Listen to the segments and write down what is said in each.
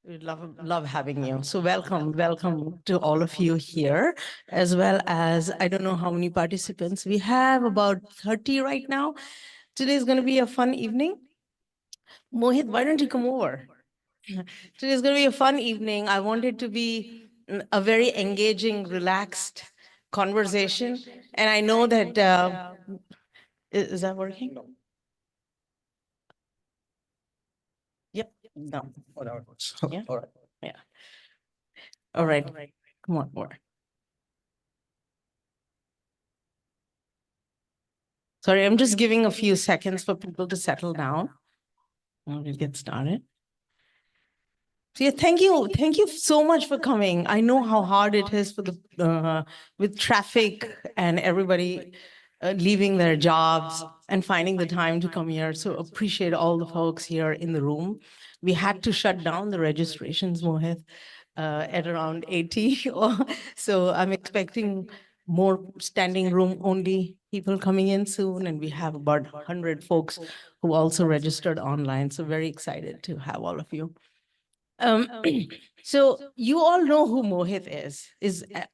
We love having you. So welcome to all of you here, as well as I don't know how many participants. We have about 30 right now. Today is going to be a fun evening. Mohit, why don't you come over? Today is going to be a fun evening. I want it to be a very engaging, relaxed conversation. And I know that, is that working? Yep. No. Whatever it works. Yeah. All right. Yeah. All right. Come on, more. Sorry, I'm just giving a few seconds for people to settle down. And we'll get started. So yeah, thank you so much for coming. I know how hard it is for the with traffic and everybody leaving their jobs and finding the time to come here. So appreciate all the folks here in the room. We had to shut down the registrations, Mohit, at around 80. So I'm expecting more standing room only people coming in soon, and we have about 100 folks who also registered online. So very excited to have all of you. Um, so you all know who Mohit is.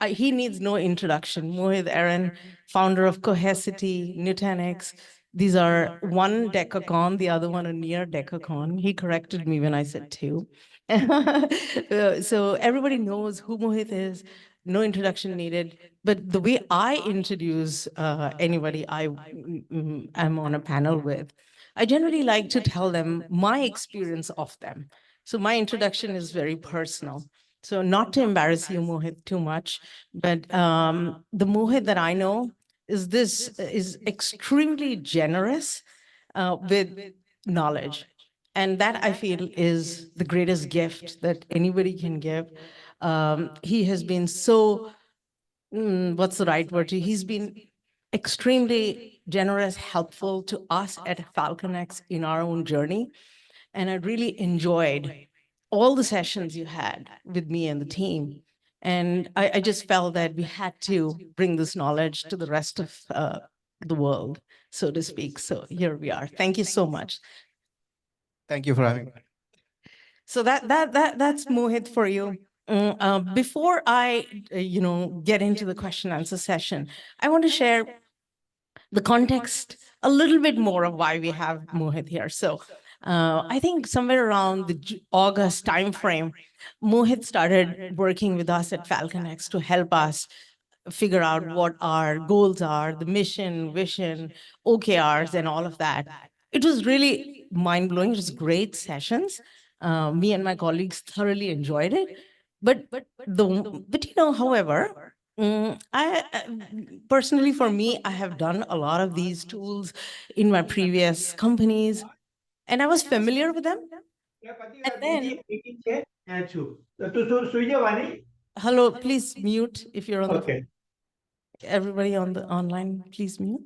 He needs no introduction. Mohit Aron, founder of Cohesity, Nutanix. These are one decacorn, the other one a near decacorn. He corrected me when I said two. So everybody knows who Mohit is. No introduction needed. But the way I introduce anybody I'm on a panel with, I generally like to tell them my experience of them. So my introduction is very personal. So not to embarrass you, Mohit, too much, but the Mohit that I know is extremely generous with knowledge, and that I feel is the greatest gift that anybody can give. He has been so what's the right word? He's been extremely generous, helpful to us at FalconX in our own journey. And I really enjoyed all the sessions you had with me and the team. And I just felt that we had to bring this knowledge to the rest of the world, so to speak. So here we are. Thank you so much. Thank you for having me. So that's Mohit for you. Before I, get into the question answer session, I want to share the context a little bit more of why we have Mohit here. So I think somewhere around the August timeframe, Mohit started working with us at FalconX to help us figure out what our goals are, the mission, vision, OKRs, and all of that. It was really mind blowing. It was great sessions. Me and my colleagues thoroughly enjoyed it. However, personally for me, I have done a lot of these tools in my previous companies, and I was familiar with them. And then, hello, please mute if you're on the Okay. everybody on the online, please mute.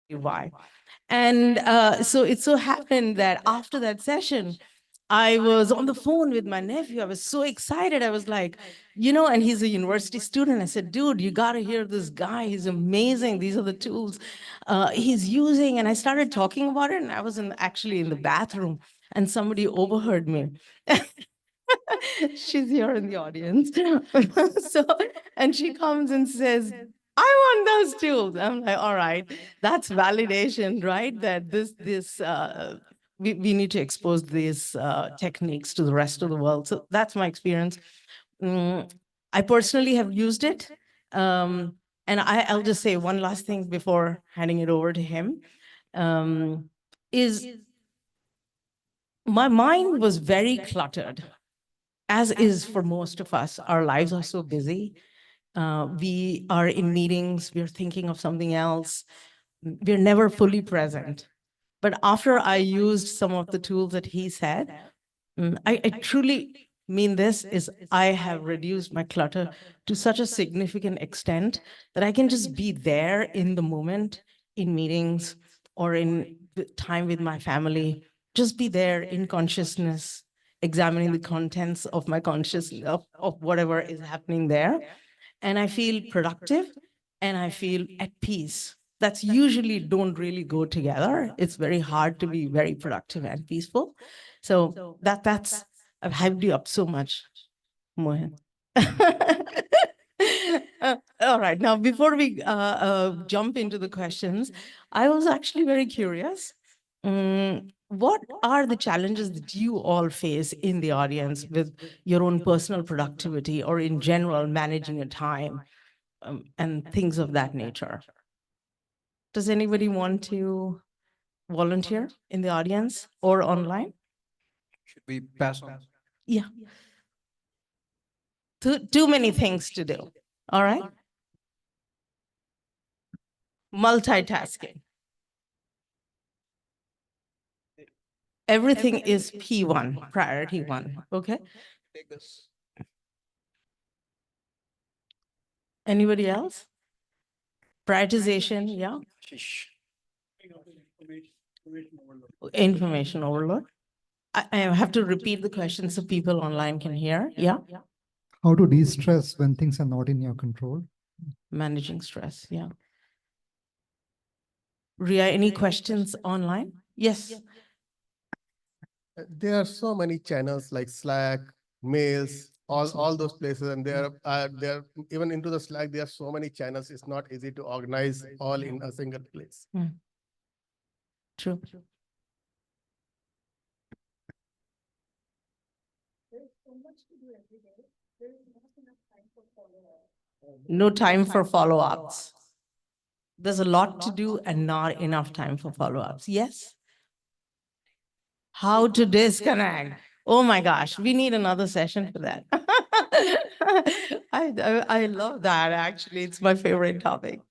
Why? And so it so happened that after that session, I was on the phone with my nephew. I was so excited. I was like, and he's a university student. I said, dude, you got to hear this guy. He's amazing. These are the tools he's using. And I started talking about it. And I was actually in the bathroom, and somebody overheard me. She's here in the audience. So, and she comes and says, I want those tools. I'm like, all right, that's validation, right? That we need to expose these techniques to the rest of the world. So that's my experience. I personally have used it. And I'll just say one last thing before handing it over to him. Is my mind was very cluttered, as is for most of us. Our lives are so busy. We are in meetings, we're thinking of something else. We're never fully present. But after I used some of the tools that he said, I truly mean this is I have reduced my clutter to such a significant extent that I can just be there in the moment, in meetings or in the time with my family, just be there in consciousness, examining the contents of my consciousness of whatever is happening there. And I feel productive and I feel at peace. That's usually don't really go together. It's very hard to be very productive and peaceful. So that's I've hyped you up so much, Mohit. All right. Now, before we jump into the questions, I was actually very curious. What are the challenges that you all face in the audience with your own personal productivity or in general managing your time and things of that nature? Does anybody want to volunteer in the audience or online? Should we pass on? Yeah. Too many things to do. All right. Multitasking. Everything is P1, priority one. Okay. Take this. Anybody else? Prioritization, yeah. Shish. Information overload. I have to repeat the question so people online can hear. Yeah. How to de-stress when things are not in your control? Managing stress. Yeah. Ria, any questions online? Yes. There are so many channels like Slack, mails, all those places, and there even into the Slack there are so many channels. It's not easy to organize all in a single place. True. No time for follow-ups. There's a lot to do and not enough time for follow-ups. Yes? How to disconnect. Oh my gosh, we need another session for that. I love that actually. It's my favorite topic.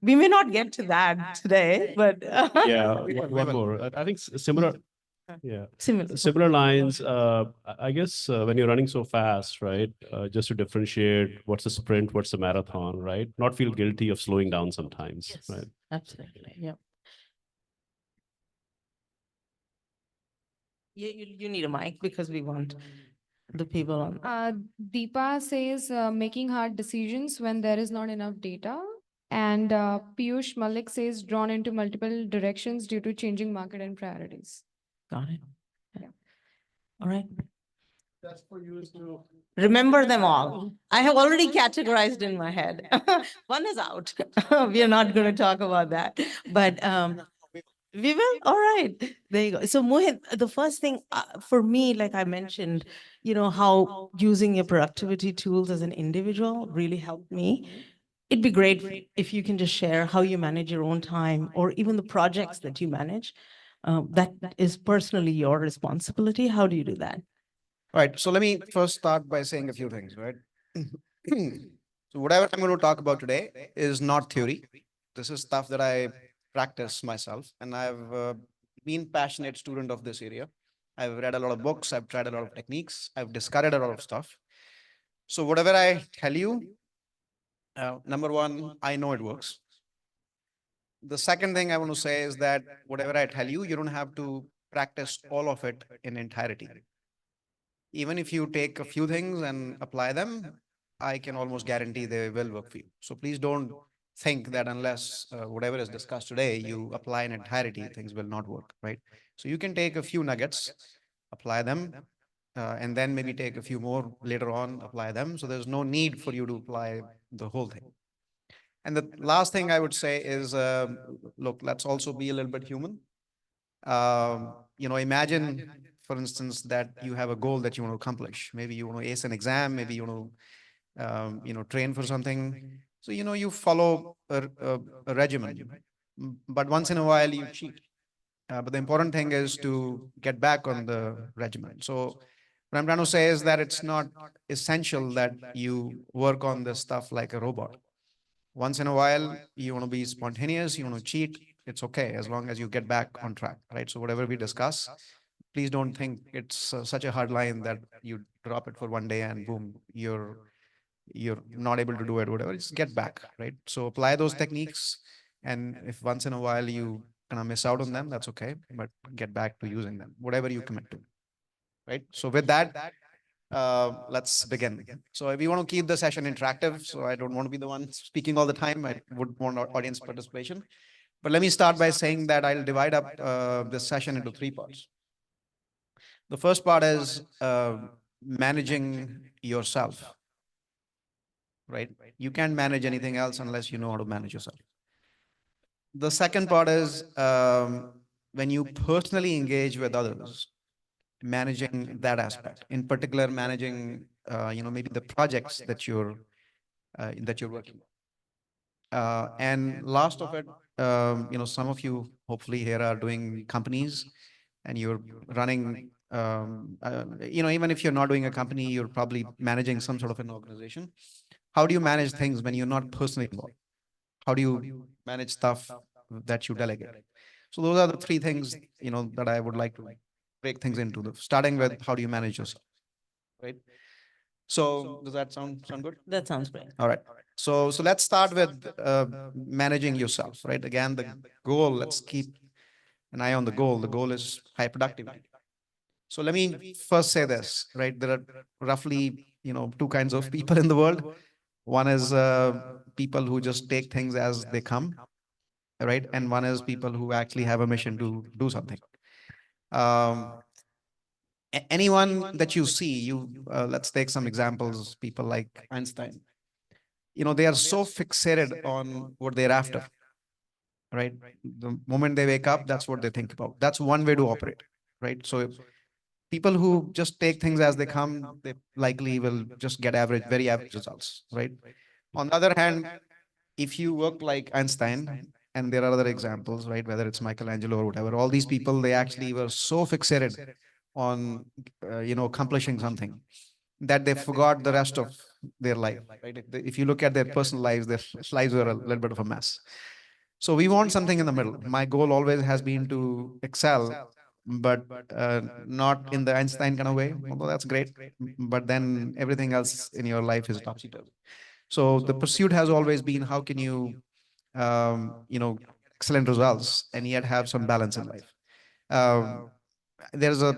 We may not get to that today, but Yeah, We will, we one will. more. I think similar. Yeah, similar. similar lines. I guess when you're running so fast, right? Just to differentiate what's a sprint, what's a marathon, right? Not feel guilty of slowing down sometimes, Yes, right? absolutely. Yeah. You need a mic because we want the people on. Deepa says making hard decisions when there is not enough data. And Piyush Malik says drawn into multiple directions due to changing market and priorities. Got it. Yeah. All right. Just for you to Remember them all. I have already categorized in my head. One is out. We are not going to talk about that. But we will. All right. There you go. So Mohit, the first thing for me, like I mentioned, how using your productivity tools as an individual really helped me. It'd be great if you can just share how you manage your own time or even the projects that you manage. That is personally your responsibility. How do you do that? Right. So let me first start by saying a few things, right? So whatever I'm going to talk about today is not theory. This is stuff that I practice myself, and I've been passionate student of this area. I've read a lot of books. I've tried a lot of techniques. I've discarded a lot of stuff. So whatever I tell you, number one, I know it works. The second thing I want to say is that whatever I tell you, you don't have to practice all of it in entirety. Even if you take a few things and apply them, I can almost guarantee they will work for you. So please don't think that unless whatever is discussed today, you apply in entirety, things will not work, right? So you can take a few nuggets, apply them, and then maybe take a few more later on, apply them. So there's no need for you to apply the whole thing. And the last thing I would say is, look, let's also be a little bit human. Imagine, for instance, that you have a goal that you want to accomplish. Maybe you want to ace an exam. Maybe you want to, train for something. So, you follow a regimen, but once in a while you cheat. But the important thing is to get back on the regimen. So what I'm trying to say is that it's not essential that you work on this stuff like a robot. Once in a while, you want to be spontaneous, you want to cheat, it's okay as long as you get back on track, right? So whatever we discuss, Please don't think it's such a hard line that you drop it for one day and boom, you're not able to do it, whatever. Just get back, right? So apply those techniques, and if once in a while you kind of miss out on them, that's okay, but get back to using them, whatever you commit to, right? So with that, let's begin. So if you want to keep the session interactive, so I don't want to be the one speaking all the time, I would want audience participation. But let me start by saying that I'll divide up this session into three parts. The first part is managing yourself, right? You can't manage anything else unless you know how to manage yourself. The second part is when you personally engage with others, managing that aspect. In particular, managing maybe the projects that you're working on. And last of it, some of you hopefully here are doing companies, and you're running. Even if you're not doing a company, you're probably managing some sort of an organization. How do you manage things when you're not personally involved? How do you manage stuff that you delegate? So those are the three things, that I would like to break things into. Starting with how do you manage yourself, right? So does that sound good? That sounds great. All right. So let's start with managing yourself, right? Again, the goal. Let's keep an eye on the goal. The goal is high productivity. So let me first say this, right? There are roughly, two kinds of people in the world. One is people who just take things as they come, right? And one is people who actually have a mission to do something. Anyone that you see, let's take some examples. People like Einstein. They are so fixated on what they're after, right? The moment they wake up, that's what they think about. That's one way to operate, right? So people who just take things as they come, they likely will just get average, very average results, right? On the other hand, if you work like Einstein, and there are other examples, right? Whether it's Michelangelo or whatever, all these people, they actually were so fixated on, accomplishing something that they forgot the rest of their life, right? If you look at their personal lives, their lives were a little bit of a mess. So we want something in the middle. My goal always has been to excel, but not in the Einstein kind of way, although that's great. But then everything else in your life is topsy-turvy. So the pursuit has always been how can you, excellent results and yet have some balance in life. Um,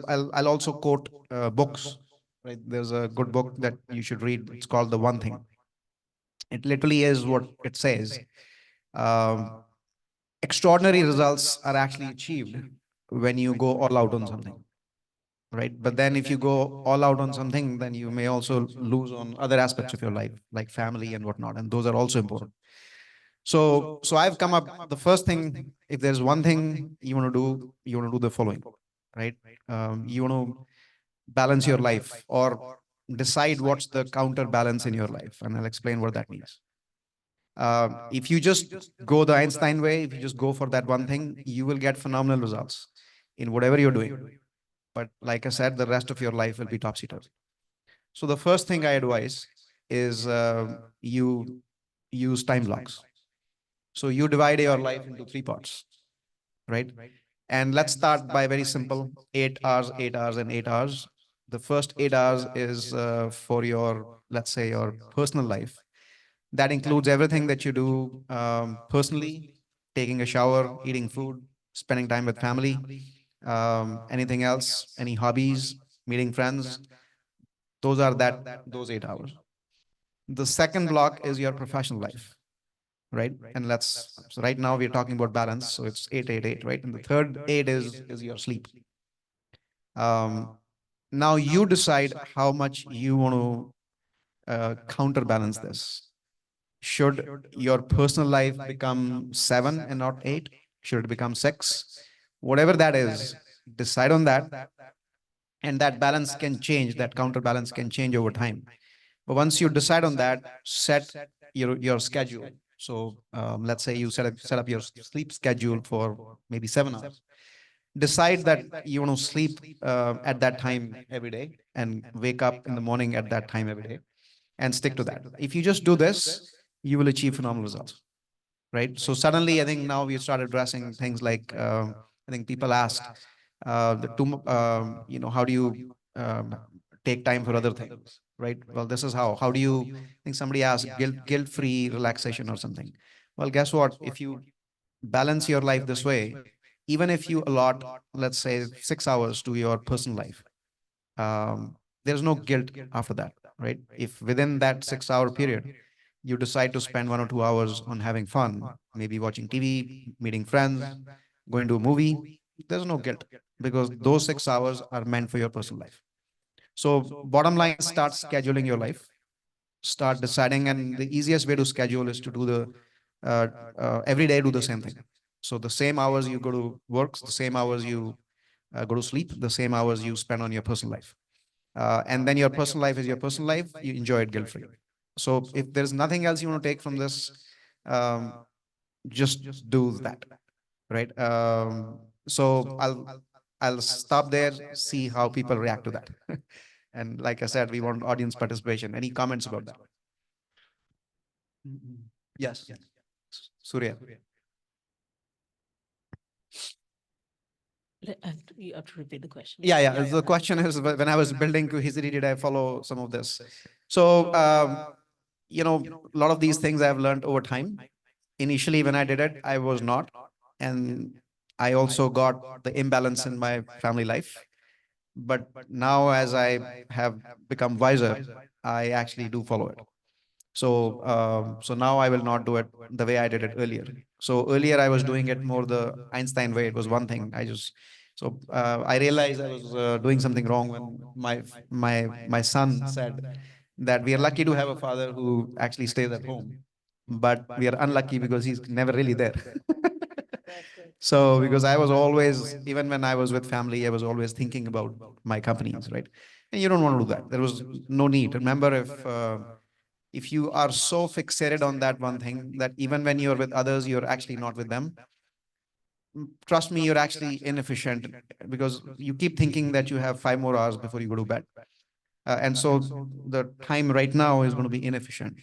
I'll also quote books, right? There's a good book that you should read. It's called The One Thing. It literally is what it says. Um, Extraordinary results are actually achieved when you go all out on something, right? But then if you go all out on something, then you may also lose on other aspects of your life, like family and whatnot, and those are also important. So I've come up, the first thing, if there's one thing you want to do, you want to do the following, right? You want to balance your life, or decide what's the counterbalance in your life, and I'll explain what that means. If you just go the Einstein way, if you just go for that one thing, you will get phenomenal results in whatever you're doing. But like I said, the rest of your life will be topsy-turvy. So the first thing I advise is you use time blocks. So you divide your life into three parts, right? And let's start by very simple: 8 hours, 8 hours, and 8 hours. The first 8 hours is for your, let's say, your personal life. That includes everything that you do personally: taking a shower, eating food, spending time with family, anything else, any hobbies, meeting friends. Those 8 hours. The second block is your professional life, right? And so right now we're talking about balance. So it's 8, 8, 8, right? And the third 8 is your sleep. Now you decide how much you want to counterbalance this. Should your personal life become 7 and not 8? Should it become 6? Whatever that is, decide on that. And that balance can change, that counterbalance can change over time. But once you decide on that, set your schedule. So let's say you set up your sleep schedule for maybe 7 hours. Decide that you want to sleep at that time every day and wake up in the morning at that time every day, and stick to that. If you just do this, you will achieve phenomenal results, right? So suddenly, I think now we started addressing things like, I think people asked, How do you take time for other things, right? Well, this is how do you, I think somebody asked, guilt-free relaxation or something. Well, guess what? If you balance your life this way, even if you allot, let's say, 6 hours to your personal life, there's no guilt after that, right? If within that 6 hour period, you decide to spend 1 or 2 hours on having fun, maybe watching TV, meeting friends, going to a movie, there's no guilt because those 6 hours are meant for your personal life. So, bottom line, start scheduling your life, start deciding. And the easiest way to schedule is to do uh, every day, do the same thing. So, the same hours you go to work, the same hours you go to sleep, the same hours you spend on your personal life. And then your personal life is your personal life, you enjoy it guilt free. So, if there's nothing else you want to take from this, um, just do that, right? So I'll stop there, see how people react to that. And like I said, we want audience participation. Any comments about that? Yes. Surya. You have to repeat the question. Yeah. The question is, when I was building Cohesity, did I follow some of this? So, a lot of these things I've learned over time. Initially, when I did it, I was not. And I also got the imbalance in my family life. But now, as I have become wiser, I actually do follow it. So now I will not do it the way I did it earlier. So earlier I was doing it more the Einstein way. It was one thing. I realized I was doing something wrong when my son said that we are lucky to have a father who actually stays at home, but we are unlucky because he's never really there. So because I was always, even when I was with family, I was always thinking about my companies, right? And you don't want to do that. There was no need. Remember, if you are so fixated on that one thing that even when you're with others, you're actually not with them, trust me, you're actually inefficient because you keep thinking that you have 5 more hours before you go to bed. And so the time right now is going to be inefficient.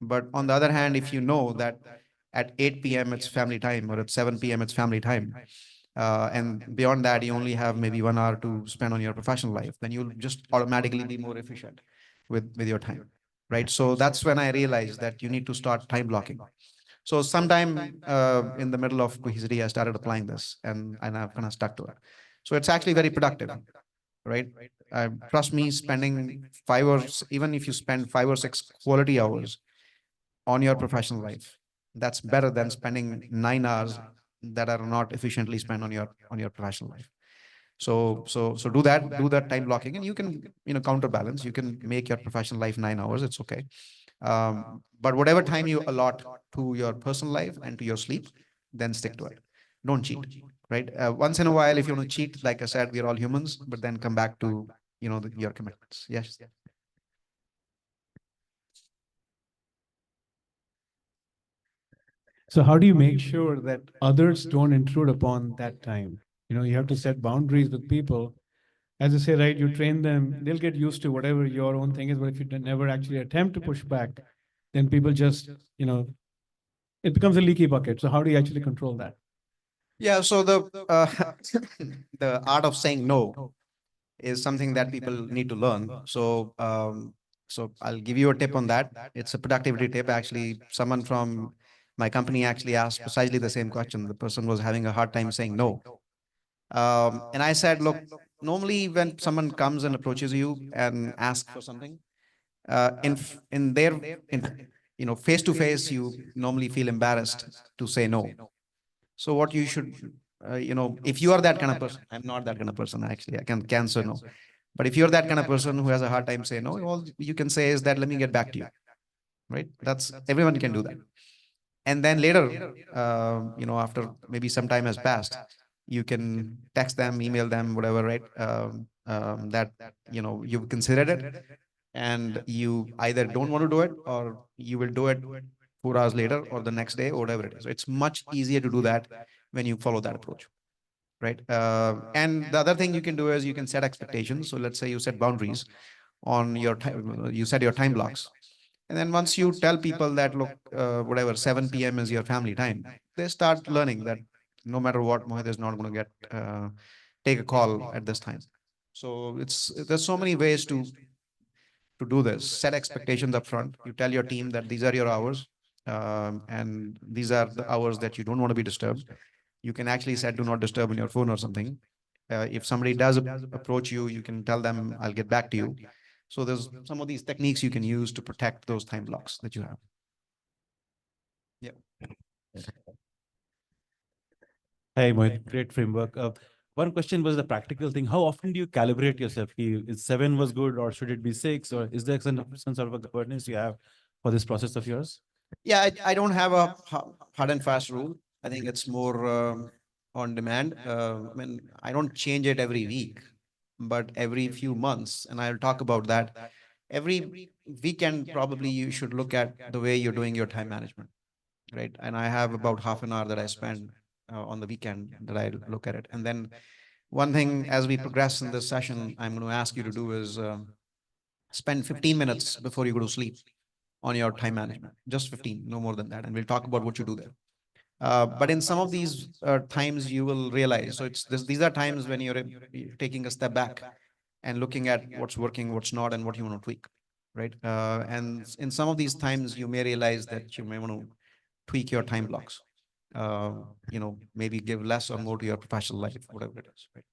But on the other hand, if you know that at 8 p.m. it's family time or at 7 p.m. it's family time, and beyond that, you only have maybe 1 hour to spend on your professional life, then you'll just automatically be more efficient with your time, right? So that's when I realized that you need to start time blocking. So sometime in the middle of Cohesity, I started applying this, and I've kind of stuck to it. So it's actually very productive, right? Trust me, spending 5 hours, even if you spend 5 or 6 quality hours on your professional life, that's better than spending 9 hours that are not efficiently spent on your professional life. So do that time blocking, and you can counterbalance. You can make your professional life 9 hours. It's okay. But whatever time you allot to your personal life and to your sleep, then stick to it. Don't cheat, right? Once in a while, if you want to cheat, like I said, we're all humans, but then come back to your commitments. Yes. So how do you make sure that others don't intrude upon that time? You have to set boundaries with people. As you say, right, you train them, they'll get used to whatever your own thing is. But if you never actually attempt to push back, then people just, it becomes a leaky bucket. So how do you actually control that? Yeah. So the art of saying no is something that people need to learn. So I'll give you a tip on that. It's a productivity tip. Actually, someone from my company actually asked precisely the same question. The person was having a hard time saying no. And I said, look, normally when someone comes and approaches you and asks for something, in their face to face, you normally feel embarrassed to say no. So what you should, if you are that kind of person, I'm not that kind of person actually. I can cancel no. But if you're that kind of person who has a hard time saying no, all you can say is that let me get back to you, right? That's everyone can do that. And then later, after maybe some time has passed, you can text them, email them, whatever, right? That you've considered it, and you either don't want to do it or you will do it 4 hours later or the next day or whatever it is. So it's much easier to do that when you follow that approach, right? And the other thing you can do is you can set expectations. So let's say you set boundaries on your time, you set your time blocks. And then once you tell people that, look, whatever, 7 p.m. is your family time, they start learning that no matter what, Mohit is not going to get take a call at this time. So there's so many ways to do this. Set expectations up front. You tell your team that these are your hours, and these are the hours that you don't want to be disturbed. You can actually set do not disturb on your phone or something. If somebody does approach you, you can tell them, I'll get back to you. So there's some of these techniques you can use to protect those time blocks that you have. Yeah. Hey, Mohit, great framework. One question was the practical thing. How often do you calibrate yourself? Is 7 was good, or should it be 6? Or is there some sort of a governance you have for this process of yours? Yeah, I don't have a hard and fast rule. I think it's more on demand. I mean, I don't change it every week, but every few months, and I'll talk about that. Every weekend, probably you should look at the way you're doing your time management, right? And I have about half an hour that I spend on the weekend that I look at it. And then one thing as we progress in this session, I'm going to ask you to do is spend 15 minutes before you go to sleep on your time management, just 15, no more than that. And we'll talk about what you do there. But in some of these times, you will realize. So these are times when you're taking a step back and looking at what's working, what's not, and what you want to tweak, right? And in some of these times, you may realize that you may want to tweak your time blocks. Maybe give less or more to your professional life, whatever it is, right?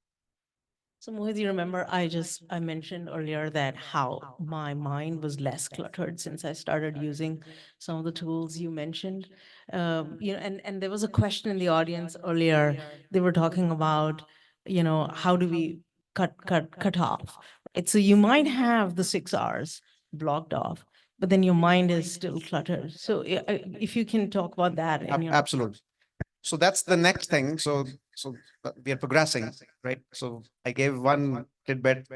So Mohit, you remember I mentioned earlier that how my mind was less cluttered since I started using some of the tools you mentioned. And there was a question in the audience earlier. They were talking about, how do we cut off? Right? So you might have the 6 hours blocked off, but then your mind is still cluttered. So if you can talk about that in your Absolutely. So that's the next thing. So we are progressing, right? So I gave one tidbit,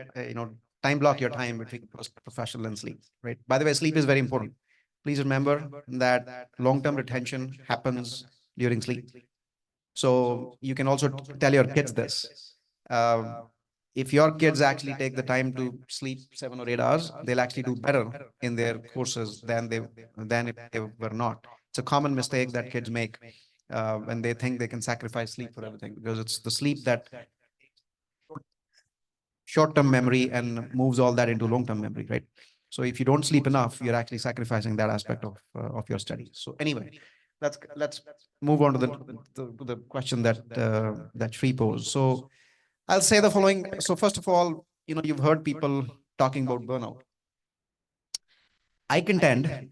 time block your time between professional and sleep, right? By the way, sleep is very important. Please remember that long-term retention happens during sleep. So you can also tell your kids this. Um, if your kids actually take the time to sleep 7 or 8 hours, they'll actually do better in their courses than if they were not. It's a common mistake that kids make when they think they can sacrifice sleep for everything, because it's the sleep that short-term memory and moves all that into long-term memory, right? So if you don't sleep enough, you're actually sacrificing that aspect of your studies. So anyway, let's move on to the question that Shri posed. So I'll say the following. So first of all, you've heard people talking about burnout. I contend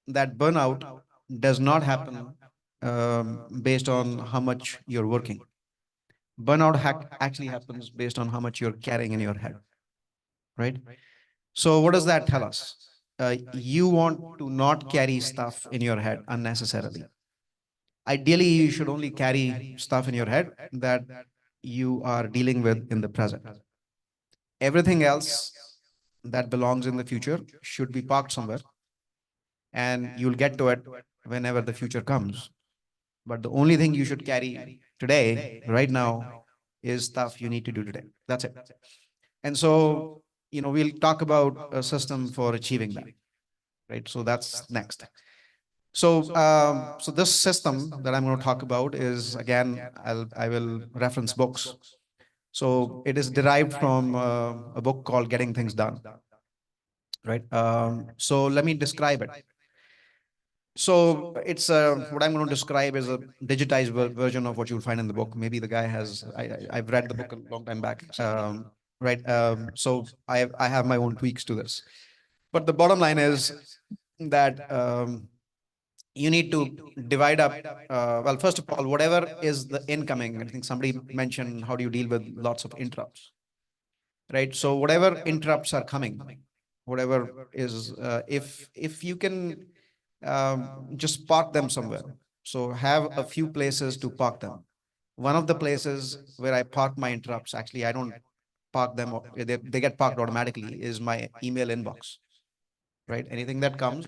that burnout does not happen based on how much you're working. Burnout actually happens based on how much you're carrying in your head, right? So what does that tell us? You want to not carry stuff in your head unnecessarily. Ideally, you should only carry stuff in your head that you are dealing with in the present. Everything else that belongs in the future should be parked somewhere, and you'll get to it whenever the future comes. But the only thing you should carry today, right now, is stuff you need to do today. That's it. And so, we'll talk about a system for achieving that, right? So that's next. So this system that I'm going to talk about is, again, I will reference books. So it is derived from a book called Getting Things Done, right? So let me describe it. So it's what I'm going to describe is a digitized version of what you'll find in the book. Maybe the guy has. I've read the book a long time back, right? So I have my own tweaks to this, but the bottom line is that you need to divide up. Well, first of all, whatever is the incoming. I think somebody mentioned, how do you deal with lots of interrupts, right? So whatever interrupts are coming, whatever is, if you can just park them somewhere. So have a few places to park them. One of the places where I park my interrupts, actually, I don't park them, they get parked automatically, is my email inbox, right? Anything that comes,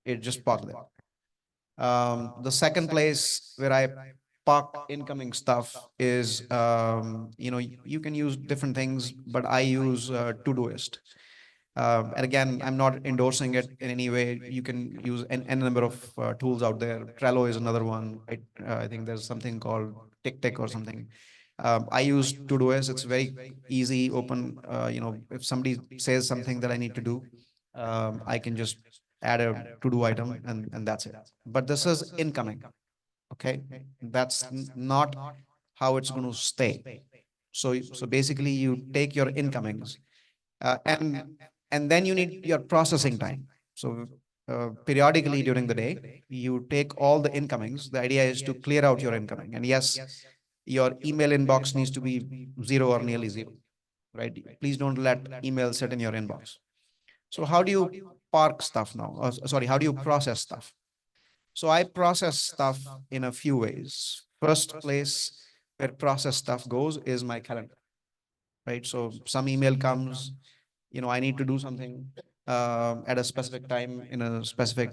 it just parked there. The second place where I park incoming stuff is, you can use different things, but I use Todoist. And again, I'm not endorsing it in any way. You can use n number of tools out there. Trello is another one. I think there's something called TickTick or something. I use Todoist. It's very easy, open. If somebody says something that I need to do, I can just add a to-do item and that's it. But this is incoming. Okay, that's not how it's going to stay. So basically, you take your incomings, and then you need your processing time. So periodically during the day, you take all the incomings. The idea is to clear out your incoming. And yes, your email inbox needs to be zero or nearly zero, right? Please don't let email sit in your inbox. So how do you park stuff now? Sorry, how do you process stuff? So I process stuff in a few ways. First place where process stuff goes is my calendar, right? So some email comes, I need to do something at a specific time in a specific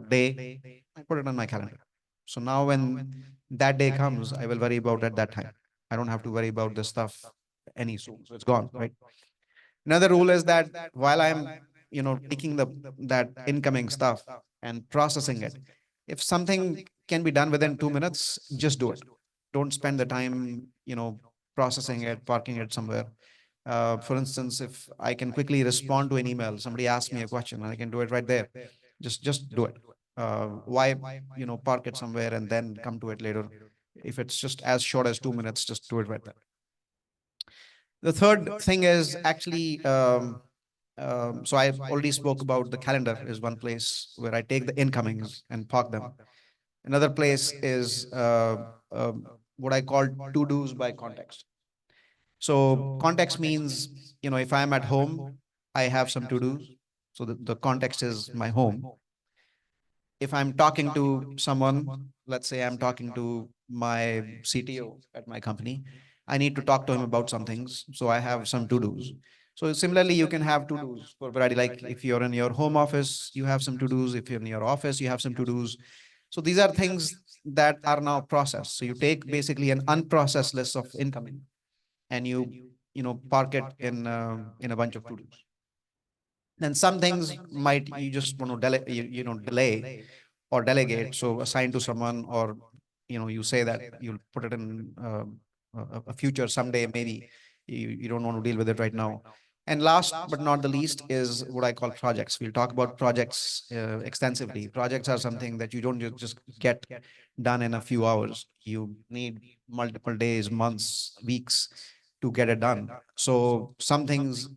day. I put it on my calendar. So now when that day comes, I will worry about at that time. I don't have to worry about the stuff any soon. So it's gone, right? Another rule is that while I'm, taking that incoming stuff and processing it, if something can be done within 2 minutes, just do it. Don't spend the time, processing it, parking it somewhere. For instance, if I can quickly respond to an email, somebody asks me a question, and I can do it right there. Just do it. Why, park it somewhere and then come to it later? If it's just as short as 2 minutes, just do it right there. The third thing is actually, so I already spoke about the calendar is one place where I take the incomings and park them. Another place is what I call to dos by context. So context means, if I'm at home, I have some to dos. So the context is my home. If I'm talking to someone, let's say I'm talking to my CTO at my company, I need to talk to him about some things. So I have some to dos. So similarly, you can have to dos for variety. Like if you're in your home office, you have some to dos. If you're in your office, you have some to dos. So these are things that are now processed. So you take basically an unprocessed list of incoming and you park it in a bunch of to dos. Then some things might you just want to delay or delegate. So assign to someone, or you say that you'll put it in a future someday. Maybe you don't want to deal with it right now. And last but not the least is what I call projects. We'll talk about projects extensively. Projects are something that you don't just get done in a few hours. You need multiple days, months, weeks to get it done. So some things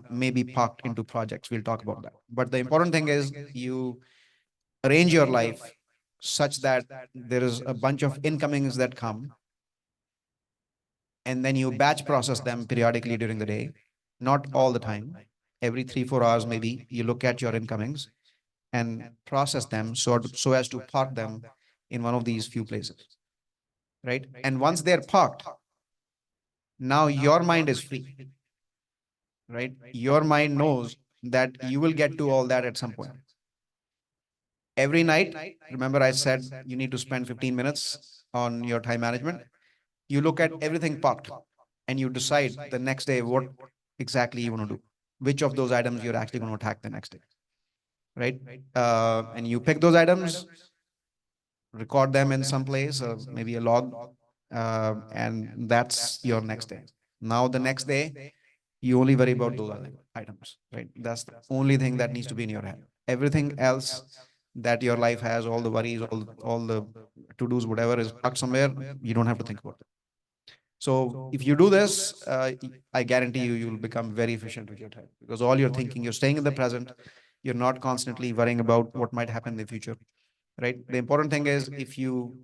may be parked into projects. We'll talk about that. But the important thing is you arrange your life such that there is a bunch of incomings that come, and then you batch process them periodically during the day, not all the time. Every 3 4 hours maybe you look at your incomings and process them so as to park them in one of these few places, right? And once they're parked, now your mind is free, right? Your mind knows that you will get to all that at some point. Every night, remember I said you need to spend 15 minutes on your time management. You look at everything parked and you decide the next day what exactly you want to do, which of those items you're actually going to attack the next day, right? And you pick those items, record them in some place, maybe a log, and that's your next day. Now the next day, you only worry about those items, right? That's the only thing that needs to be in your head. Everything else that your life has, all the worries, all the to dos, whatever is parked somewhere, you don't have to think about it. So if you do this, I guarantee you, you'll become very efficient with your time, because all you're thinking, you're staying in the present. You're not constantly worrying about what might happen in the future, right? The important thing is if you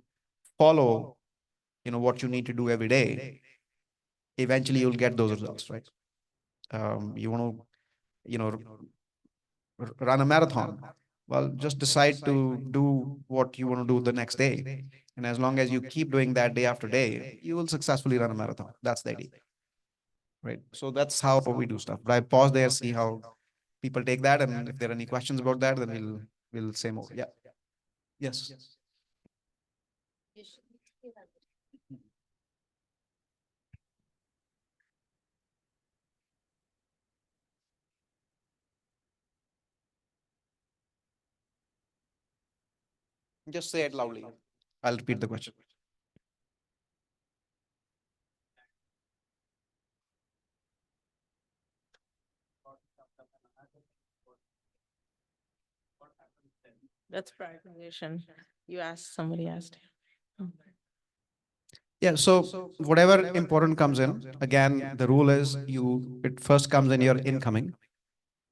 follow, what you need to do every day, eventually you'll get those results, right? You want to, run a marathon. Well, just decide to do what you want to do the next day. And as long as you keep doing that day after day, you will successfully run a marathon. That's the idea. Right. So that's how we do stuff. But I pause there, see how people take that. And if there are any questions about that, then we'll say more. Yeah. Yes. Just say it loudly. I'll repeat the question. That's prioritization. You asked, somebody asked. Yeah, so whatever important comes in, again, the rule is it first comes in your incoming,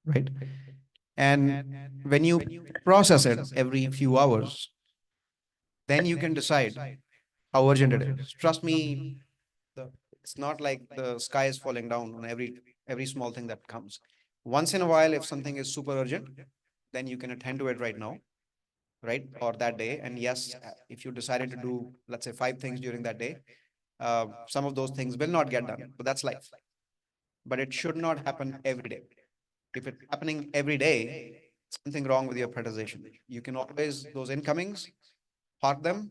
right? And when you process it every few hours, then you can decide how urgent it is. Trust me, it's not like the sky is falling down on every small thing that comes. Once in a while, if something is super urgent, then you can attend to it right now, right? Or that day. And yes, if you decided to do, let's say, 5 things during that day, some of those things will not get done, but that's life. But it should not happen every day. If it's happening every day, something wrong with your prioritization. You can always, those incomings, park them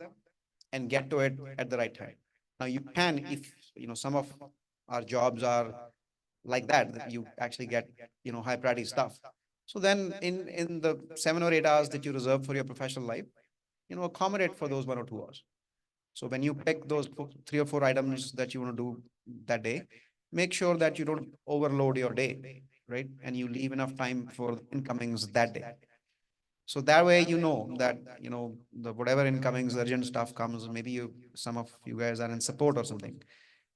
and get to it at the right time. Now you can, if some of our jobs are like that you actually get high priority stuff. So then in the 7 or 8 hours that you reserve for your professional life, accommodate for those 1 or 2 hours. So when you pick those 3 or 4 items that you want to do that day, make sure that you don't overload your day, right? And you leave enough time for incomings that day. So that way, that, the whatever incomings, urgent stuff comes, maybe some of you guys are in support or something,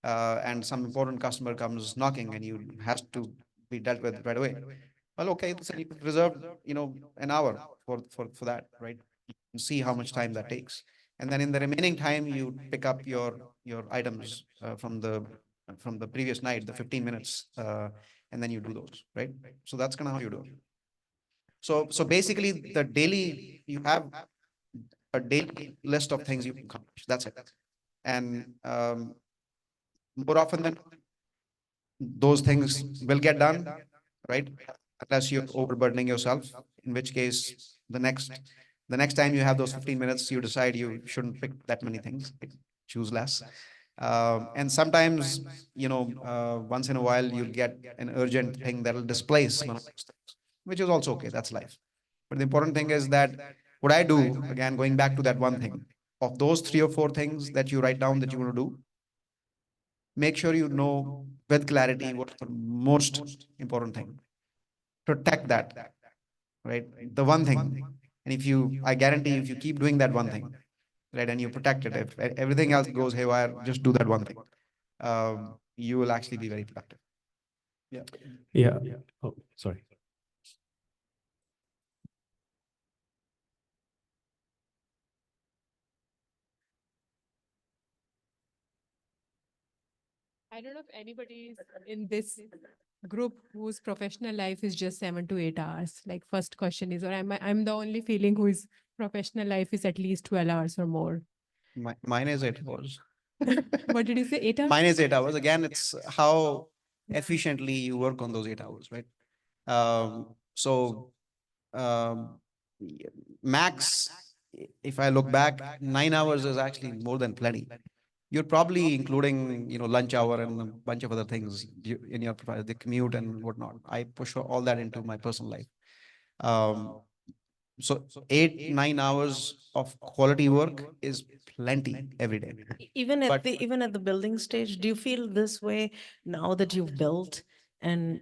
and some important customer comes knocking and you has to be dealt with right away. Well, okay, so you reserve, an hour for that, right? And see how much time that takes. And then in the remaining time, you pick up your items from the previous night, the 15 minutes, and then you do those, right? So that's kind of how you do it. So basically, the daily you have a daily list of things you can accomplish. That's it. And more often than those things will get done, right? Unless you're overburdening yourself, in which case the next time you have those 15 minutes, you decide you shouldn't pick that many things, choose less. And sometimes, once in a while, you'll get an urgent thing that'll displace one of those things, which is also okay. That's life. But the important thing is that what I do, again, going back to that one thing, of those 3 or 4 things that you write down that you want to do, make sure you know with clarity what's the most important thing. Protect that, right? The one thing. And I guarantee if you keep doing that one thing, right, and you protect it, if everything else goes haywire, just do that one thing. You will actually be very productive. Yeah. Yeah. Oh, sorry. I don't know if anybody is in this group whose professional life is just 7 to 8 hours. Like first question is, or I'm the only feeling whose professional life is at least 12 hours or more. Mine is 8 hours. What did you say? 8 hours? Mine is 8 hours. Again, it's how efficiently you work on those 8 hours, right? So max, if I look back, 9 hours is actually more than plenty. You're probably including, lunch hour and a bunch of other things in your profile, the commute and whatnot. I push all that into my personal life. So 8, 9 hours of quality work is plenty every day. Even at the building stage, do you feel this way now that you've built and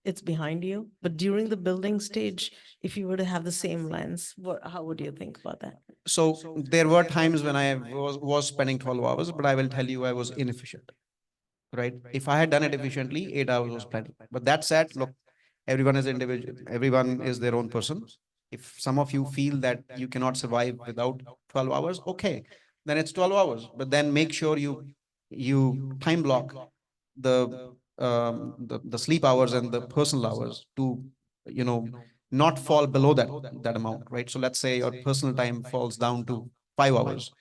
it's behind you? But during the building stage, if you were to have the same lens, how would you think about that? So there were times when I was spending 12 hours, but I will tell you I was inefficient, right? If I had done it efficiently, 8 hours was plenty. But that said, look, everyone is individual. Everyone is their own person. If some of you feel that you cannot survive without 12 hours, okay, then it's 12 hours. But then make sure you time block the sleep hours and the personal hours to you know not fall below that amount, right? So let's say your personal time falls down to 5 hours,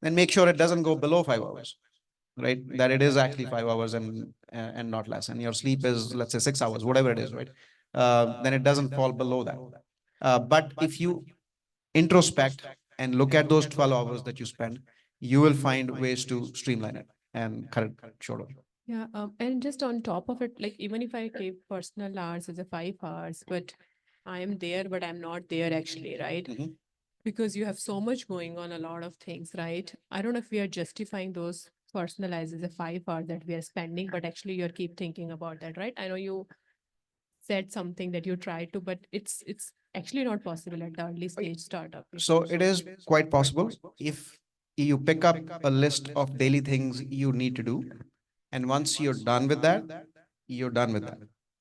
then make sure it doesn't go below 5 hours, right? That it is actually 5 hours and not less. And your sleep is, let's say, 6 hours, whatever it is, right? Then it doesn't fall below that. But if you introspect and look at those 12 hours that you spend, you will find ways to streamline it and cut it shorter. Yeah, and just on top of it, like even if I keep personal hours as a 5 hours, but I am there, but I'm not there actually, right? Mhm. Because you have so much going on, a lot of things, right? I don't know if we are justifying those personal hours as a 5 hour that we are spending, but actually you're keep thinking about that, right? I know you said something that you tried to, but it's actually not possible at the early stage startup. So it is quite possible if you pick up a list of daily things you need to do. And once you're done with that, you're done with that,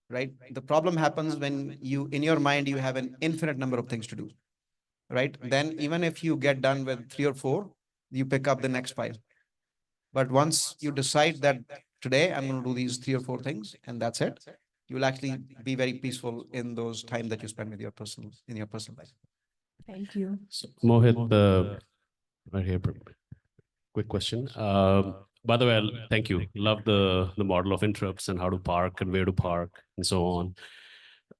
right? The problem happens when you, in your mind, you have an infinite number of things to do, right? Then even if you get done with three or four, you pick up the next five. But once you decide that today I'm going to do these three or four things and that's it, you will actually be very peaceful in those time that you spend with your personal, in your personal life. Thank you. So, Mohit, right here, quick question. By the way, thank you. Love the model of interrupts and how to park and where to park and so on.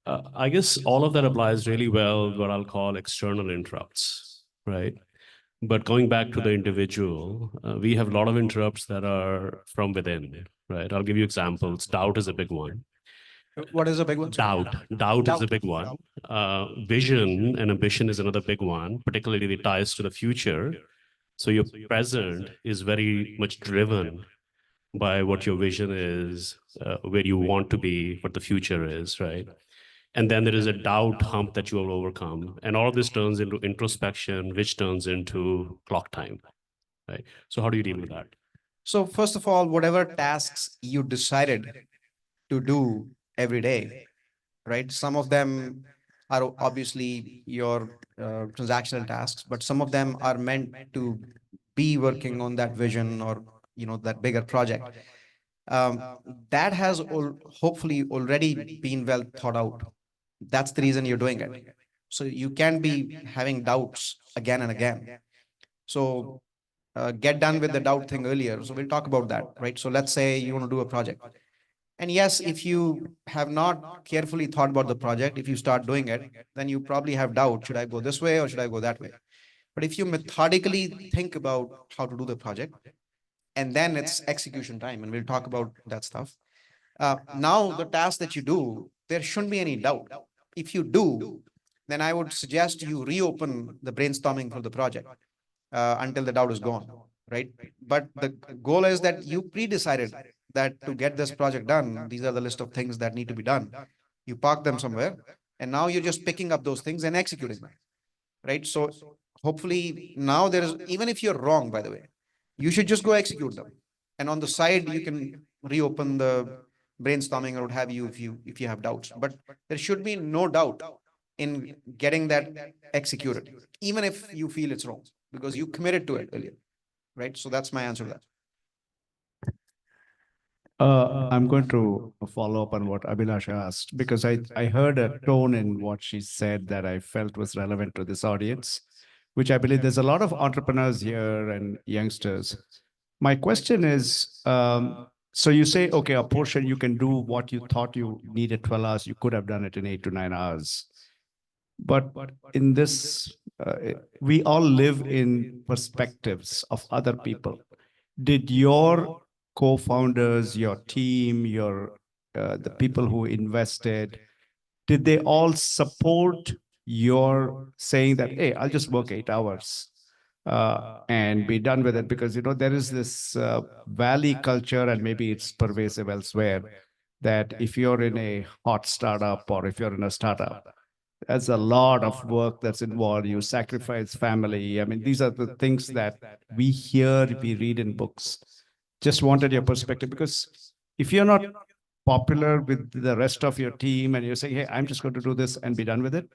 I guess all of that applies really well, what I'll call external interrupts, right? But going back to the individual, we have a lot of interrupts that are from within, right? I'll give you examples. Doubt is a big one. What is a big one? Doubt is a big one. Vision and ambition is another big one, particularly the ties to the future. So your present is very much driven by what your vision is, where you want to be, what the future is, right? And then there is a doubt hump that you will overcome. And all of this turns into introspection, which turns into clock time, right? So how do you deal with that? So first of all, whatever tasks you decided to do every day, right? Some of them are obviously your transactional tasks, but some of them are meant to be working on that vision or, that bigger project. That has hopefully already been well thought out. That's the reason you're doing it. So you can be having doubts again and again. So get done with the doubt thing earlier. So we'll talk about that, right? So let's say you want to do a project. And yes, if you have not carefully thought about the project, if you start doing it, then you probably have doubt. Should I go this way or should I go that way? But if you methodically think about how to do the project, and then it's execution time, and we'll talk about that stuff. Now, the task that you do, there shouldn't be any doubt. If you do, then I would suggest you reopen the brainstorming for the project until the doubt is gone, right? But the goal is that you pre-decided that to get this project done, these are the list of things that need to be done. You park them somewhere, and now you're just picking up those things and executing them, right? So hopefully now there is, even if you're wrong, by the way, you should just go execute them. And on the side, you can reopen the brainstorming or what have you if you have doubts. But there should be no doubt in getting that executed, even if you feel it's wrong, because you committed to it earlier, right? So that's my answer to that. I'm going to follow up on what Abhilash asked because I heard a tone in what she said that I felt was relevant to this audience, which I believe there's a lot of entrepreneurs here and youngsters. My question is, so you say, okay, a portion you can do what you thought you needed 12 hours, you could have done it in 8 to 9 hours. But in this, we all live in perspectives of other people. Did your co-founders, your team, the people who invested, did they all support your saying that, hey, I'll just work 8 hours and be done with it? Because, there is this valley culture, and maybe it's pervasive elsewhere, that if you're in a hot startup or if you're in a startup, there's a lot of work that's involved. You sacrifice family. I mean, these are the things that we hear, we read in books. Just wanted your perspective, because if you're not popular with the rest of your team and you're saying, hey, I'm just going to do this and be done with it,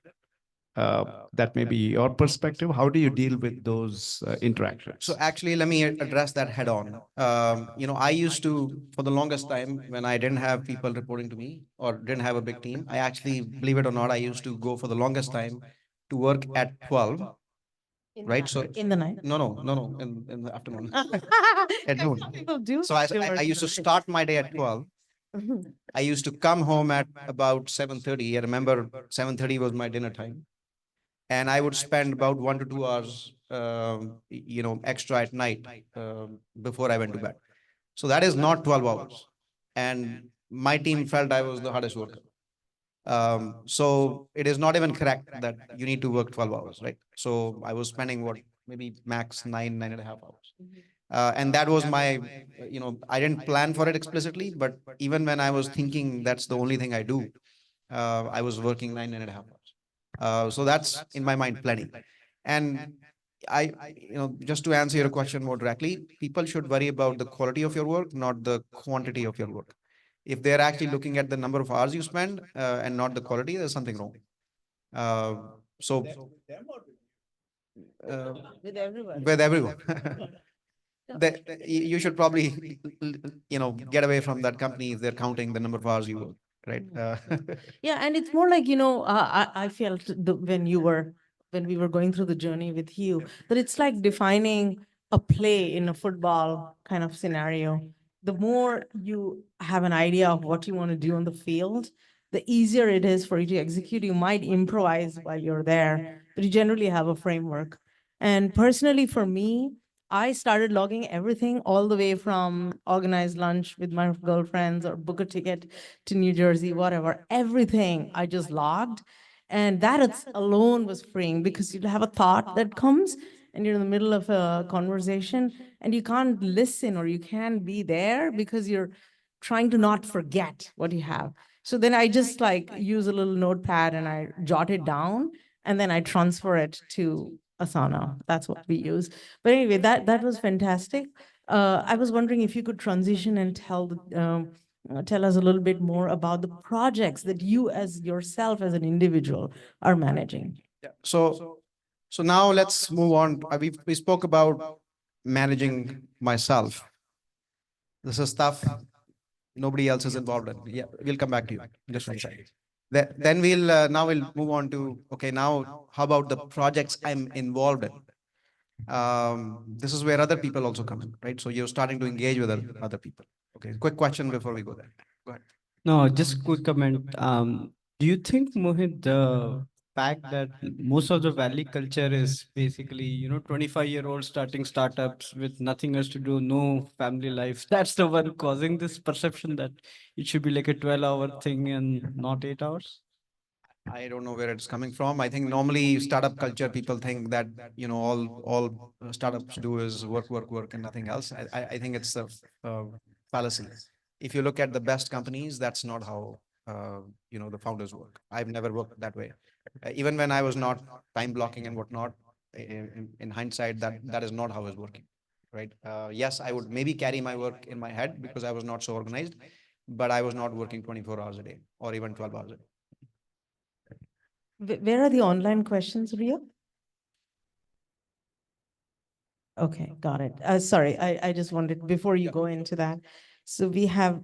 that may be your perspective. How do you deal with those interactions? So actually, let me address that head on. I used to, for the longest time, when I didn't have people reporting to me or didn't have a big team, I actually, believe it or not, I used to go for the longest time to work at 12, right? So In the night. no, in the afternoon. At Some noon. people do. So I used to start my day at 12. I used to come home at about 7:30. I remember 7:30 was my dinner time. And I would spend about 1 to 2 hours, extra at night before I went to bed. So that is not 12 hours. And my team felt I was the hardest worker. So it is not even correct that you need to work 12 hours, right? So I was spending maybe max 9.5 hours. And that was my, I didn't plan for it explicitly, but even when I was thinking that's the only thing I do, I was working 9.5 hours. So that's in my mind plenty. And just to answer your question more directly, people should worry about the quality of your work, not the quantity of your work. If they're actually looking at the number of hours you spend and not the quality, there's something wrong. Uh, so uh, With everybody. with everyone. You should probably get away from that company if they're counting the number of hours you work, right? Yeah, and it's more like, I felt when we were going through the journey with you, that it's like defining a play in a football kind of scenario. The more you have an idea of what you want to do on the field, the easier it is for you to execute. You might improvise while you're there, but you generally have a framework. And personally, for me, I started logging everything all the way from organize lunch with my girlfriends or book a ticket to New Jersey, whatever, everything I just logged. And alone was freeing because you'd have a thought that comes and you're in the middle of a conversation and you can't listen or you can't be there because you're trying to not forget what you have. So then I just like use a little notepad and I jot it down and then I transfer it to Asana. That's what we use. But anyway, that was fantastic. I was wondering if you could transition and tell us a little bit more about the projects that you as yourself as an individual are managing. Yeah. So now let's move on. We spoke about managing myself. This is stuff nobody else is involved in. Yeah, we'll come back to you. Just one second. Then we'll move on to, okay, now how about the projects I'm involved in? This is where other people also come in, right? So you're starting to engage with other people. Okay, quick question before we go there. Go ahead. No, just quick comment. Do you think, Mohit, the fact that most of the Valley culture is basically, 25-year-olds starting startups with nothing else to do, no family life, that's the one causing this perception that it should be like a 12-hour thing and not 8 hours? I don't know where it's coming from. I think normally startup culture, people think that all startups do is work, work, work, and nothing else. I think it's a fallacy. If you look at the best companies, that's not how the founders work. I've never worked that way. Even when I was not time blocking and whatnot, in hindsight, that is not how I was working. Right? Yes, I would maybe carry my work in my head because I was not so organized, but I was not working 24 hours a day or even 12 hours a day. Where are the online questions, Ria? Okay, got it. Sorry, I just wanted, before you go into that. So we have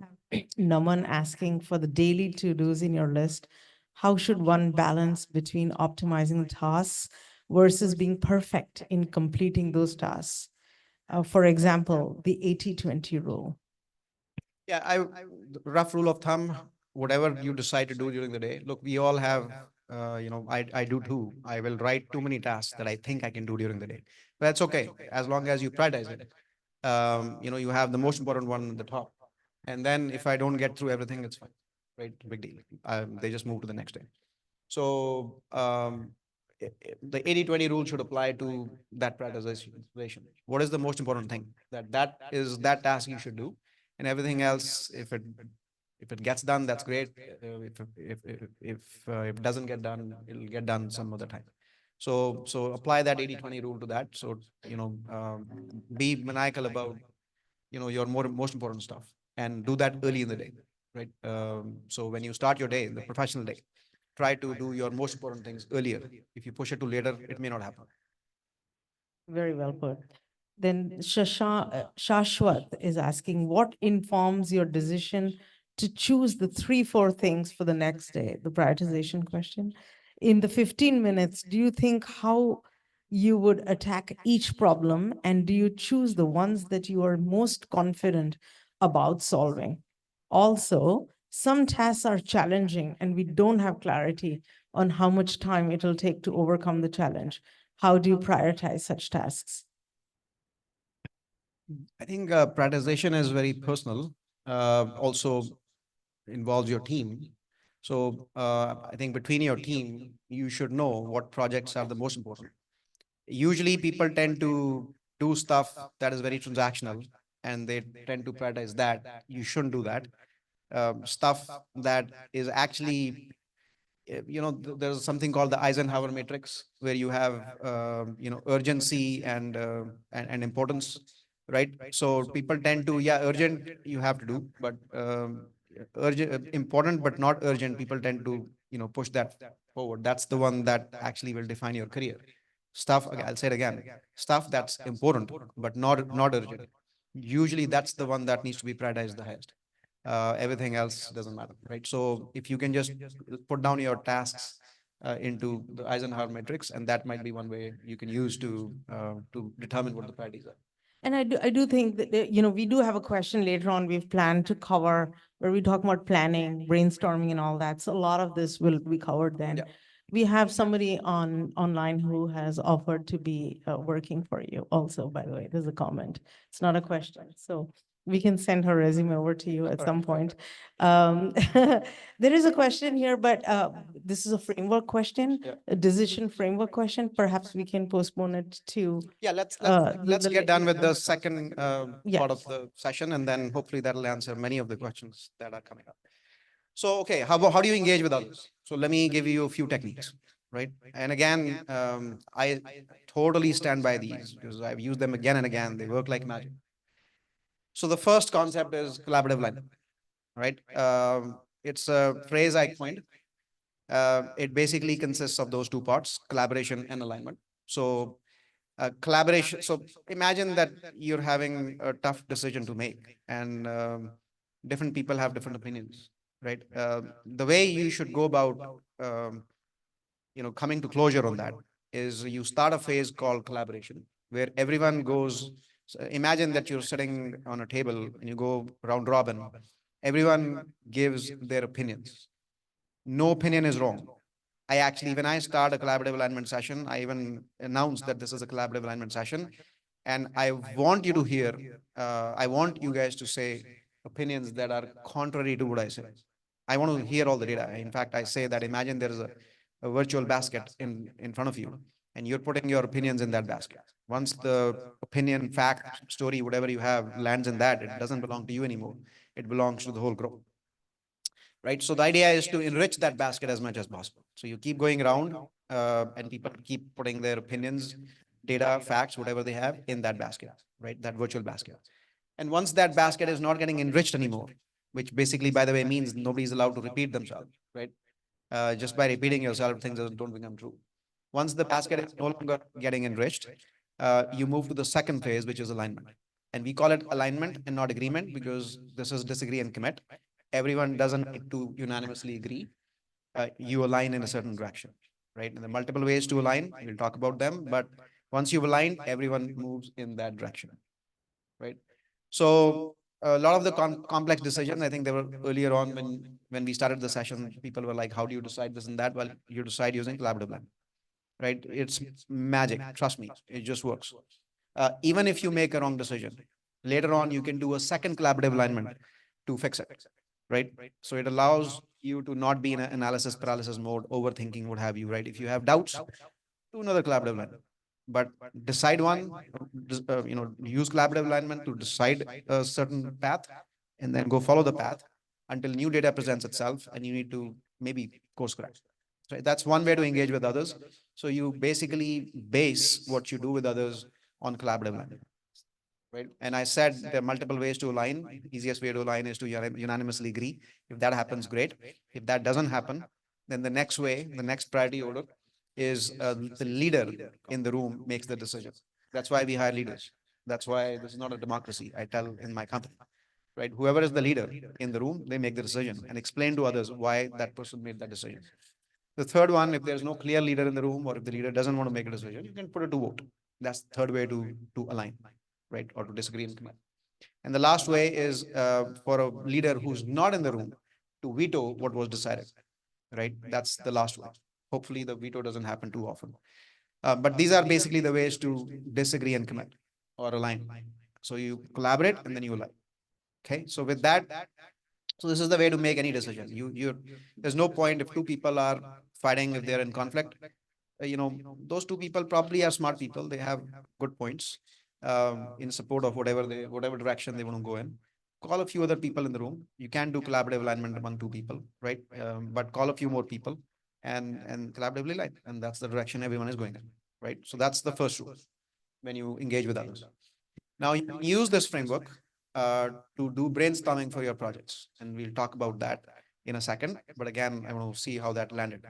Naman asking for the daily to-dos in your list. How should one balance between optimizing tasks versus being perfect in completing those tasks? For example, the 80-20 rule. Yeah, the rough rule of thumb, whatever you decide to do during the day. Look, we all have, I do too. I will write too many tasks that I think I can do during the day. But that's okay, as long as you prioritize it. You have the most important one at the top. And then if I don't get through everything, it's fine, right? Big deal. They just move to the next day. So the 80-20 rule should apply to that prioritization. What is the most important thing? That is that task you should do, and everything else, if it gets done, that's great. If it doesn't get done, it'll get done some other time. So apply that 80-20 rule to that. So be maniacal about your most important stuff and do that early in the day, right? So when you start your day, the professional day, try to do your most important things earlier. If you push it to later, it may not happen. Very well put. Then Shashwat is asking, what informs your decision to choose the 3, 4 things for the next day? The prioritization question. In the 15 minutes, do you think how you would attack each problem? And do you choose the ones that you are most confident about solving? Also, some tasks are challenging and we don't have clarity on how much time it'll take to overcome the challenge. How do you prioritize such tasks? I think prioritization is very personal. Also involves your team. So I think between your team, you should know what projects are the most important. Usually people tend to do stuff that is very transactional and they tend to prioritize that. You shouldn't do that. Stuff that is actually there's something called the Eisenhower matrix, where you have, urgency and importance, right? So people tend to, yeah, urgent you have to do, but urgent, important but not urgent, people tend to, push that forward. That's the one that actually will define your career. Stuff, I'll say it again, stuff that's important but not urgent. Usually that's the one that needs to be prioritized the highest. Everything else doesn't matter, right? So if you can just put down your tasks into the Eisenhower matrix, and that might be one way you can use to determine what the priorities are. And I do think that, we do have a question later on we've planned to cover where we talk about planning, brainstorming and all that. So a lot of this will be covered then. Yeah. We have somebody online who has offered to be working for you also, by the way. There's a comment. It's not a question. So we can send her resume over to you at some point. There is a question here, but this is a framework question, Yeah. a decision framework question. Perhaps we can postpone it to Yeah, let's the get done with the second Yeah. part of the session, and then hopefully that'll answer many of the questions that are coming up. So, okay, how do you engage with others? So let me give you a few techniques, right? And again, I totally stand by these because I've used them again and again. They work like magic. So the first concept is collaborative learning, right? It's a phrase I coined. It basically consists of those two parts, collaboration and alignment. So collaboration. So imagine that you're having a tough decision to make, and different people have different opinions, right? The way you should go about, coming to closure on that is you start a phase called collaboration, where everyone goes. So imagine that you're sitting on a table and you go round robin. Everyone gives their opinions. No opinion is wrong. I actually, when I start a collaborative alignment session, I even announce that this is a collaborative alignment session. And I want you to hear, I want you guys to say opinions that are contrary to what I say. I want to hear all the data. In fact, I say that imagine there is a virtual basket in front of you, and you're putting your opinions in that basket. Once the opinion, fact, story, whatever you have lands in that, it doesn't belong to you anymore. It belongs to the whole group, right? So the idea is to enrich that basket as much as possible. So you keep going around, and people keep putting their opinions, data, facts, whatever they have in that basket, right? That virtual basket. And once that basket is not getting enriched anymore, which basically, by the way, means nobody's allowed to repeat themselves, right? Just by repeating yourself, things don't become true. Once the basket is no longer getting enriched, you move to the second phase, which is alignment. And we call it alignment and not agreement because this is disagree and commit. Everyone doesn't need to unanimously agree. You align in a certain direction, right? And there are multiple ways to align. We'll talk about them. But once you've aligned, everyone moves in that direction, right? So a lot of the complex decisions, I think they were earlier on when we started the session, people were like, how do you decide this and that? Well, you decide using collaborative plan, right? It's magic. Trust me, it just works. Even if you make a wrong decision, later on, you can do a second collaborative alignment to fix it, right? So it allows you to not be in an analysis paralysis mode, overthinking, what have you, right? If you have doubts, do another collaborative alignment. But decide one, use collaborative alignment to decide a certain path, and then go follow the path until new data presents itself, and you need to maybe course correct. So that's one way to engage with others. So you basically base what you do with others on collaborative alignment, right? And I said there are multiple ways to align. Easiest way to align is to unanimously agree. If that happens, great. If that doesn't happen, then the next way, the next priority order is the leader in the room makes the decision. That's why we hire leaders. That's why this is not a democracy. I tell in my company, right? Whoever is the leader in the room, they make the decision and explain to others why that person made that decision. The third one, if there's no clear leader in the room, or if the leader doesn't want to make a decision, you can put it to vote. That's the third way to align, right? Or to disagree and commit. And the last way is for a leader who's not in the room to veto what was decided, right? That's the last one. Hopefully the veto doesn't happen too often. But these are basically the ways to disagree and commit or align. So you collaborate and then you align. Okay. So with that, so this is the way to make any decision. There's no point if two people are fighting, if they're in conflict, those two people probably are smart people. They have good points in support of whatever direction they want to go in. Call a few other people in the room. You can do collaborative alignment among two people, right? But call a few more people and collaboratively align. And that's the direction everyone is going in, right? So that's the first rule when you engage with others. Now you can use this framework to do brainstorming for your projects, and we'll talk about that in a second. But again, I want to see how that landed.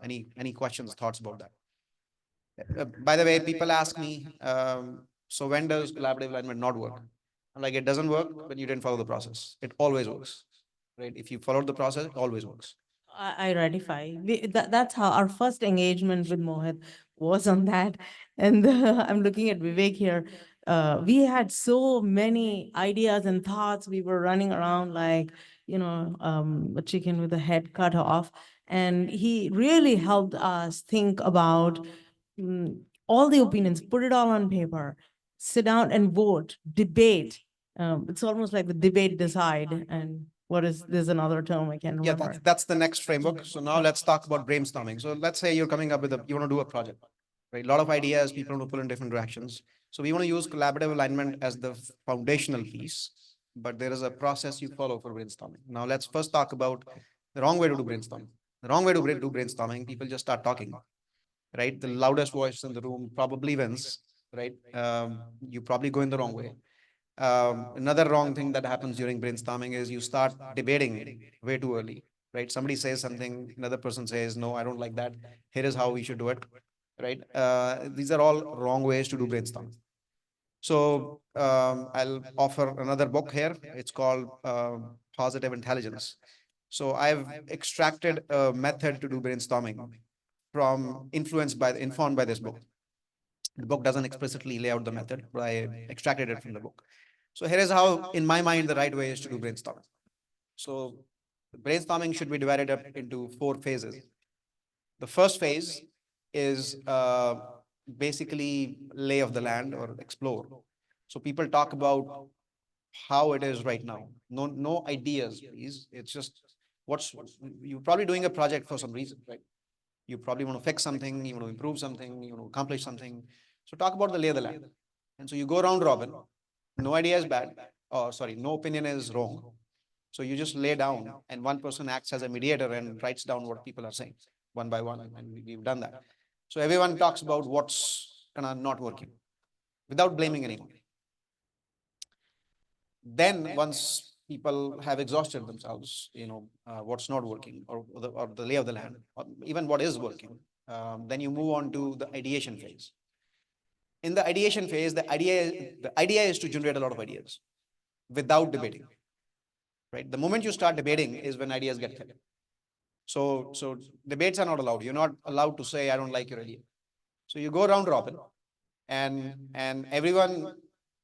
Any questions, thoughts about that? By the way, people ask me, so when does collaborative alignment not work? I'm like, it doesn't work when you didn't follow the process. It always works, right? If you followed the process, it always works. I ratify. That's how our first engagement with Mohit was on that. And I'm looking at Vivek here. We had so many ideas and thoughts. We were running around like, a chicken with a head cut off. And he really helped us think about all the opinions, put it all on paper, sit down and vote, debate. It's almost like the debate decide. And there's another term I can't Yeah, remember. that's the next framework. So now let's talk about brainstorming. So let's say you're coming up with you want to do a project, right? A lot of ideas, people want to pull in different directions. So we want to use collaborative alignment as the foundational piece, but there is a process you follow for brainstorming. Now let's first talk about the wrong way to do brainstorming. The wrong way to do brainstorming, people just start talking, right? The loudest voice in the room probably wins, right? You probably go in the wrong way. Another wrong thing that happens during brainstorming is you start debating way too early, right? Somebody says something, another person says, no, I don't like that. Here is how we should do it, right? These are all wrong ways to do brainstorming. So I'll offer another book here. It's called Positive Intelligence. So I've extracted a method to do brainstorming from informed by this book. The book doesn't explicitly lay out the method, but I extracted it from the book. So here is how, in my mind, the right way is to do brainstorming. So brainstorming should be divided up into 4 phases. The first phase is basically lay of the land or explore. So people talk about how it is right now. No ideas, please. It's just you're probably doing a project for some reason, right? You probably want to fix something, you want to improve something, you want to accomplish something. So talk about the lay of the land. And so you go round robin. No idea is bad. Oh, sorry, no opinion is wrong. So you just lay down, and one person acts as a mediator and writes down what people are saying one by one. And we've done that. So everyone talks about what's kind of not working without blaming anyone. Then once people have exhausted themselves, what's not working or the lay of the land, or even what is working, then you move on to the ideation phase. In the ideation phase, the idea is to generate a lot of ideas without debating, right? The moment you start debating is when ideas get killed. So debates are not allowed. You're not allowed to say, I don't like your idea. So you go round robin, and everyone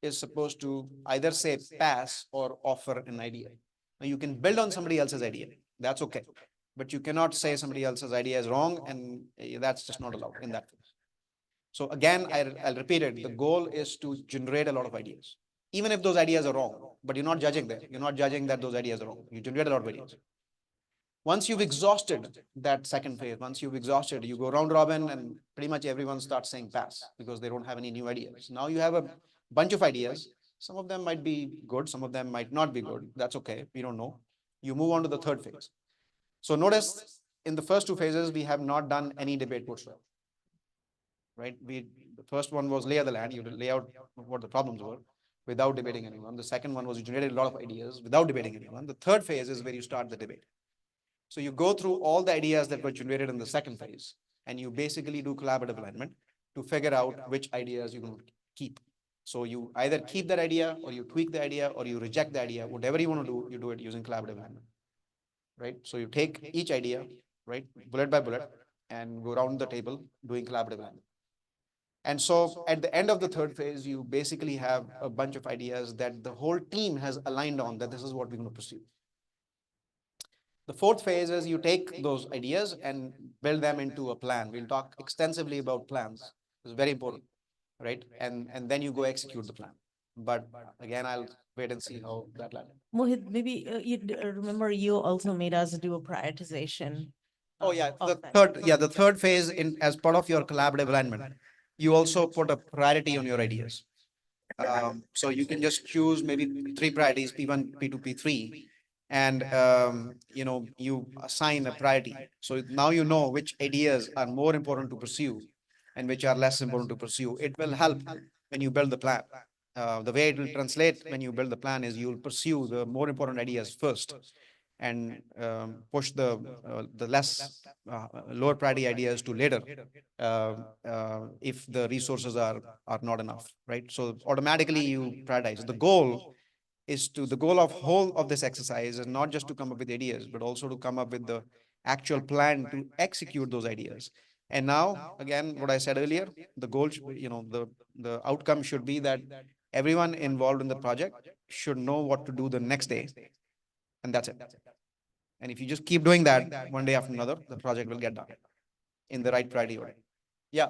is supposed to either say pass or offer an idea. Now you can build on somebody else's idea. That's okay. But you cannot say somebody else's idea is wrong, and that's just not allowed in that case. So again, I'll repeat it. The goal is to generate a lot of ideas, even if those ideas are wrong. But you're not judging them. You're not judging that those ideas are wrong. You generate a lot of ideas. Once you've exhausted that second phase, you go round robin, and pretty much everyone starts saying pass because they don't have any new ideas. Now you have a bunch of ideas. Some of them might be good, some of them might not be good. That's okay. We don't know. You move on to the third phase. So notice in the first 2 phases, we have not done any debate whatsoever. Right? The first one was lay of the land. You lay out what the problems were without debating anyone. The second one was you generated a lot of ideas without debating anyone. The third phase is where you start the debate. So you go through all the ideas that were generated in the second phase, and you basically do collaborative alignment to figure out which ideas you're going to keep. So you either keep that idea, or you tweak the idea, or you reject the idea. Whatever you want to do, you do it using collaborative alignment, right? So you take each idea, right, bullet by bullet, and go around the table doing collaborative alignment. And so at the end of the third phase, you basically have a bunch of ideas that the whole team has aligned on, that this is what we're going to pursue. The fourth phase is you take those ideas and build them into a plan. We'll talk extensively about plans. It's very important, right? And then you go execute the plan. But again, I'll wait and see how that landed. Mohit, maybe remember you also made us do a prioritization. Oh yeah, of that. the third phase as part of your collaborative alignment, you also put a priority on your ideas. So you can just choose maybe 3 priorities, P1, P2, P3, and you assign a priority. So now you know which ideas are more important to pursue and which are less important to pursue. It will help when you build the plan. The way it will translate when you build the plan is you will pursue the more important ideas first and push the less lower priority ideas to later if the resources are not enough, right? So automatically you prioritize. The goal of whole of this exercise is not just to come up with ideas, but also to come up with the actual plan to execute those ideas. And now, again, what I said earlier, the goal, the outcome should be that everyone involved in the project should know what to do the next day, and that's it. And if you just keep doing that one day after another, the project will get done in the right priority order. Yeah.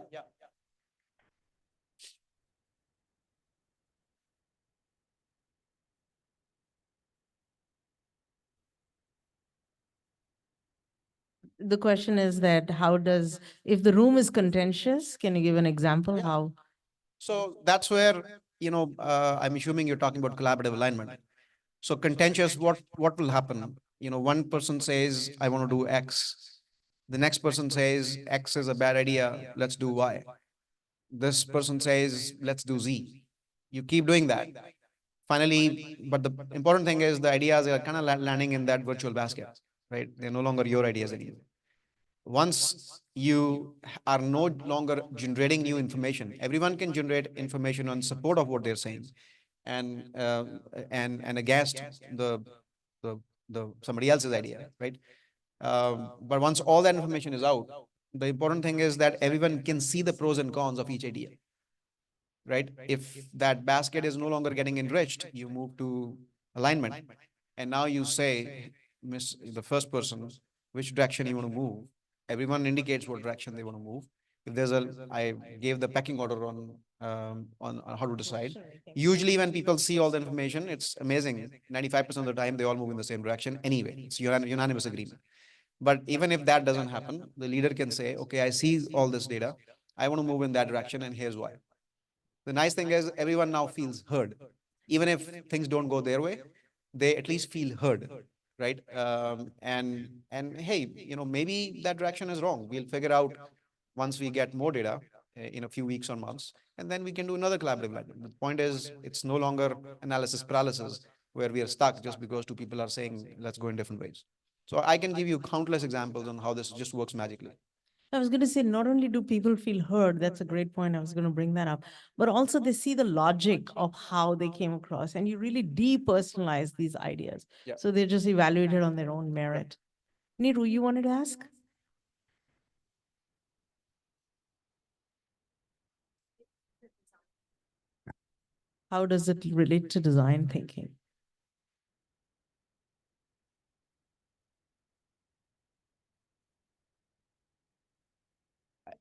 The question is that if the room is contentious, can you give an example how? So that's where, I'm assuming you're talking about collaborative alignment. So contentious, what will happen? One person says, I want to do X. The next person says, X is a bad idea. Let's do Y. This person says, let's do Z. You keep doing that. Finally, but the important thing is the ideas are kind of landing in that virtual basket, right? They're no longer your ideas anymore. Once you are no longer generating new information, everyone can generate information on support of what they're saying, and against the somebody else's idea, right? But once all that information is out, the important thing is that everyone can see the pros and cons of each idea, right? If that basket is no longer getting enriched, you move to alignment, and now you say, Miss the first person, which direction you want to move. Everyone indicates what direction they want to move. If there's I gave the pecking order on how to decide. Usually, when people see all the information, it's amazing. 95% of the time, they all move in the same direction anyway. It's unanimous agreement. But even if that doesn't happen, the leader can say, okay, I see all this data. I want to move in that direction, and here's why. The nice thing is everyone now feels heard. Even if things don't go their way, they at least feel heard, right? And hey, maybe that direction is wrong. We'll figure out once we get more data in a few weeks or months, and then we can do another collaborative alignment. The point is, it's no longer analysis paralysis where we are stuck just because two people are saying let's go in different ways. So I can give you countless examples on how this just works magically. I was going to say, not only do people feel heard, that's a great point. I was going to bring that up, but also they see the logic of how they came across, and you really depersonalize these ideas. Yeah. So they're just evaluated on their own merit. Niru, you wanted to ask? How does it relate to design thinking?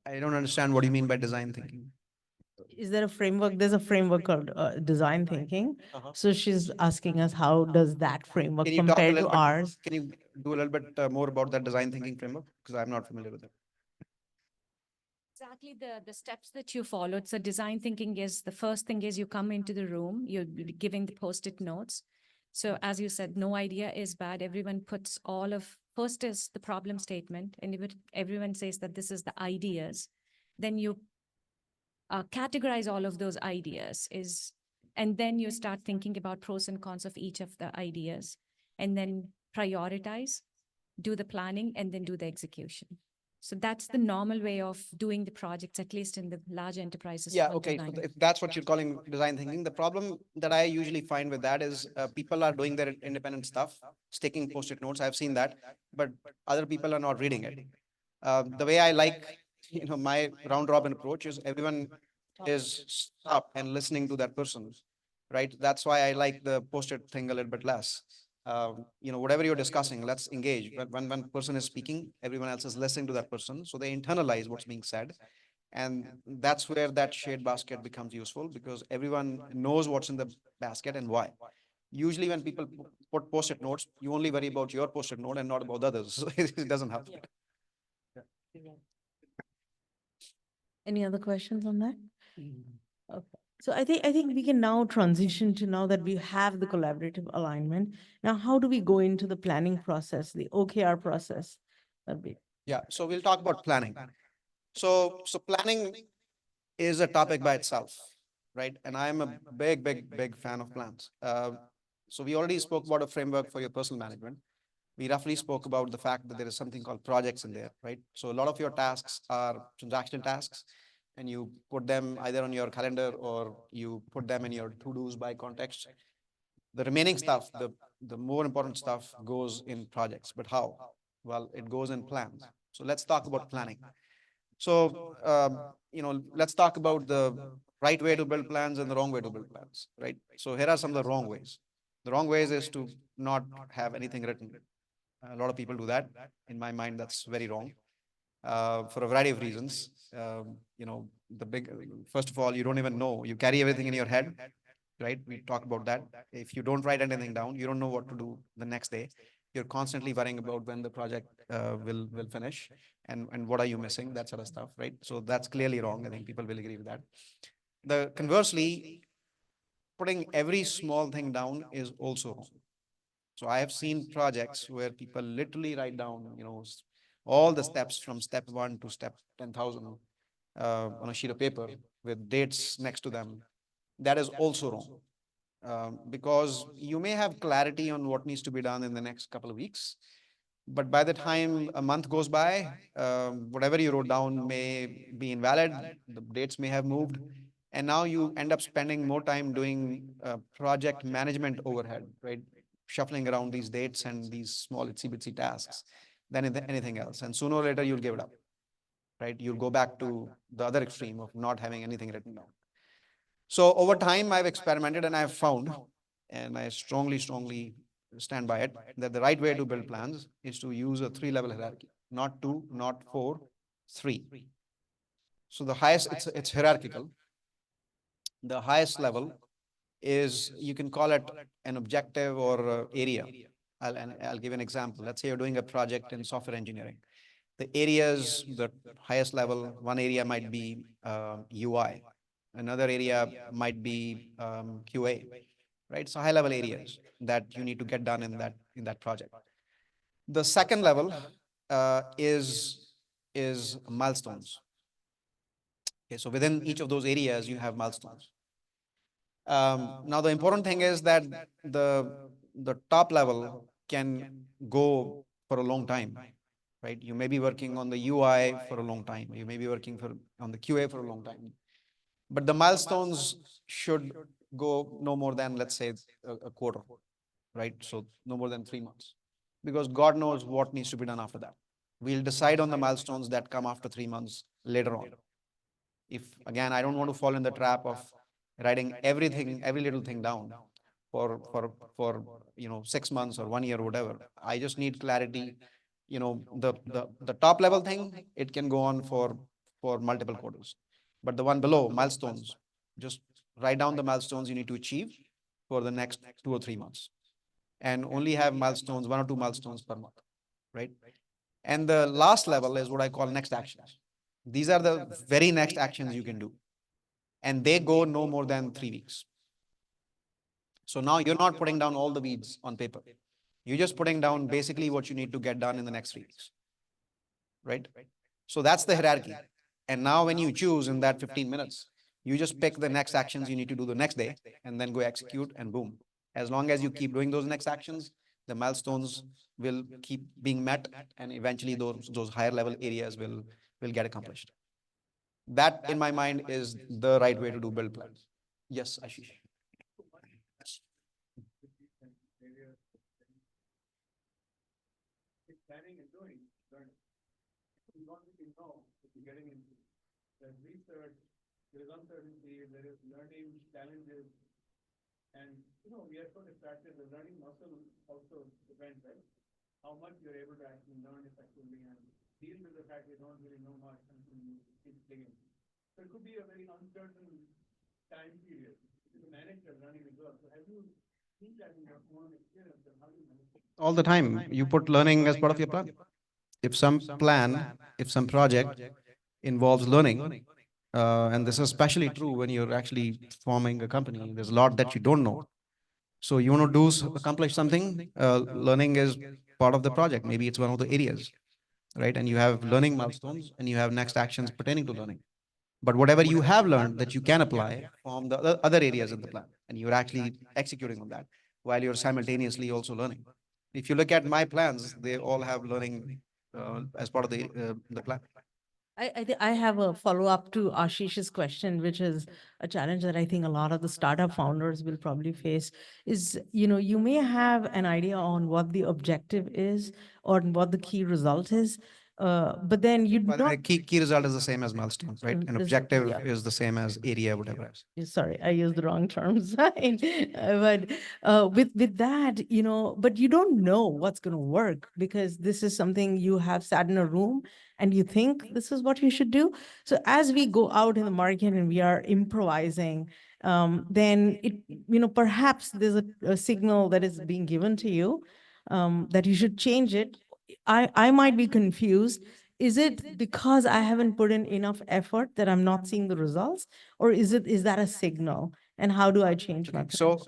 I don't understand what you mean by design thinking. Is there a framework? There's a framework called design thinking. Uh-huh. So she's asking us, how does that framework Can you talk a compare to little bit? ours? Can you do a little bit more about that design thinking framework? Because I'm not familiar with it. Exactly the steps that you followed. So design thinking is the first thing is you come into the room, you're giving the post-it notes. So as you said, no idea is bad. Everyone puts first is the problem statement, and if everyone says that this is the ideas, then you categorize all of those ideas and then you start thinking about pros and cons of each of the ideas, and then prioritize, do the planning, and then do the execution. So that's the normal way of doing the projects, at least in the large enterprises. Yeah, for okay. So design. if that's what you're calling design thinking, the problem that I usually find with that is people are doing their independent stuff, sticking post-it notes. I've seen that, but other people are not reading it. The way I like, my round robin approach is everyone is up and listening to that person, right? That's why I like the post-it thing a little bit less. Whatever you're discussing, let's engage. But when one person is speaking, everyone else is listening to that person, so they internalize what's being said, and that's where that shared basket becomes useful because everyone knows what's in the basket and why. Usually, when people put post-it notes, you only worry about your post-it note and not about others. It doesn't happen. Any other questions on that? Okay. So I think we can now transition to, now that we have the collaborative alignment. Now, how do we go into the planning process, the OKR process? That'd be Yeah, so we'll talk about planning. So planning is a topic by itself, right? And I'm a big fan of plans. So we already spoke about a framework for your personal management. We roughly spoke about the fact that there is something called projects in there, right? So a lot of your tasks are transaction tasks, and you put them either on your calendar or you put them in your to-dos by context. The remaining stuff, the more important stuff goes in projects. But how? Well, it goes in plans. So let's talk about planning. So, let's talk about the right way to build plans and the wrong way to build plans, right? So here are some of the wrong ways. The wrong ways is to not have anything written. A lot of people do that. In my mind, that's very wrong, for a variety of reasons. First of all, you don't even know. You carry everything in your head, right? We talk about that. If you don't write anything down, you don't know what to do the next day. You're constantly worrying about when the project will finish, and what are you missing, that sort of stuff, right? So that's clearly wrong. I think people will agree with that. The conversely, putting every small thing down is also wrong. So I have seen projects where people literally write down, all the steps from step 1 to step 10,000 on a sheet of paper with dates next to them. That is also wrong, because you may have clarity on what needs to be done in the next couple of weeks, but by the time a month goes by, whatever you wrote down may be invalid, the dates may have moved, and now you end up spending more time doing project management overhead, right? Shuffling around these dates and these small itsy bitsy tasks than anything else. And sooner or later, you'll give it up, right? You'll go back to the other extreme of not having anything written down. So over time, I've experimented and I've found, and I strongly stand by it, that the right way to build plans is to use a 3-level hierarchy, not 2, not 4, 3. So the highest, it's hierarchical. The highest level is, you can call it an objective or area. I'll give an example. Let's say you're doing a project in software engineering. The areas, the highest level, one area might be UI. Another area might be QA, right? So high level areas that you need to get done in that project. The second level is milestones. Okay, so within each of those areas, you have milestones. Now the important thing is that the top level can go for a long time, right? You may be working on the UI for a long time. You may be working on the QA for a long time. But the milestones should go no more than, let's say, a quarter, right? So no more than 3 months, because God knows what needs to be done after that. We'll decide on the milestones that come after 3 months later on. If, again, I don't want to fall in the trap of writing everything, every little thing down for 6 months or 1 year or whatever. I just need clarity. The top level thing, it can go on for multiple quarters. But the one below, milestones, just write down the milestones you need to achieve for the next 2 or 3 months, and only have milestones, 1 or 2 milestones per month, right? And the last level is what I call next actions. These are the very next actions you can do, and they go no more than 3 weeks. So now you're not putting down all the weeds on paper. You're just putting down basically what you need to get done in the next 3 weeks, right? So that's the hierarchy. And now when you choose in that 15 minutes, you just pick the next actions you need to do the next day and then go execute, and boom. As long as you keep doing those next actions, the milestones will keep being met, and eventually those higher level areas will get accomplished. That, in my mind, is the right way to do build plans. Yes, Ashish. Planning and doing learning. You don't really know what you're getting into. There's research, there is uncertainty, there is learning challenges, and we are so distracted. The learning muscle also depends, right? How much you're able to actually learn effectively and deal with the fact you don't really know much until you keep digging. So it could be a very uncertain time period to manage your learning as well. So have you seen that in your own experience, and how do you manage it? All the time, you put learning as part of your plan. If some project involves learning, And this is especially true when you're actually forming a company. There's a lot that you don't know. So you want to do accomplish something. Learning is part of the project. Maybe it's one of the areas, right? And you have learning milestones, and you have next actions pertaining to learning. But whatever you have learned that you can apply from the other areas in the plan, and you're actually executing on that while you're simultaneously also learning. If you look at my plans, they all have learning as part of the plan. I have a follow-up to Ashish's question, which is a challenge that I think a lot of the startup founders will probably face is, you may have an idea on what the objective is or what the key result is, but then you By the way, not. key result is the same as milestones, right? An objective Yeah. is the same as area, whatever else. Sorry, I used the wrong terms. But with that, but you don't know what's going to work because this is something you have sat in a room and you think this is what you should do. So as we go out in the market and we are improvising, then perhaps there's a signal that is being given to you that you should change it. I might be confused. Is it because I haven't put in enough effort that I'm not seeing the results? Or is that a signal? And how do I change my plan? So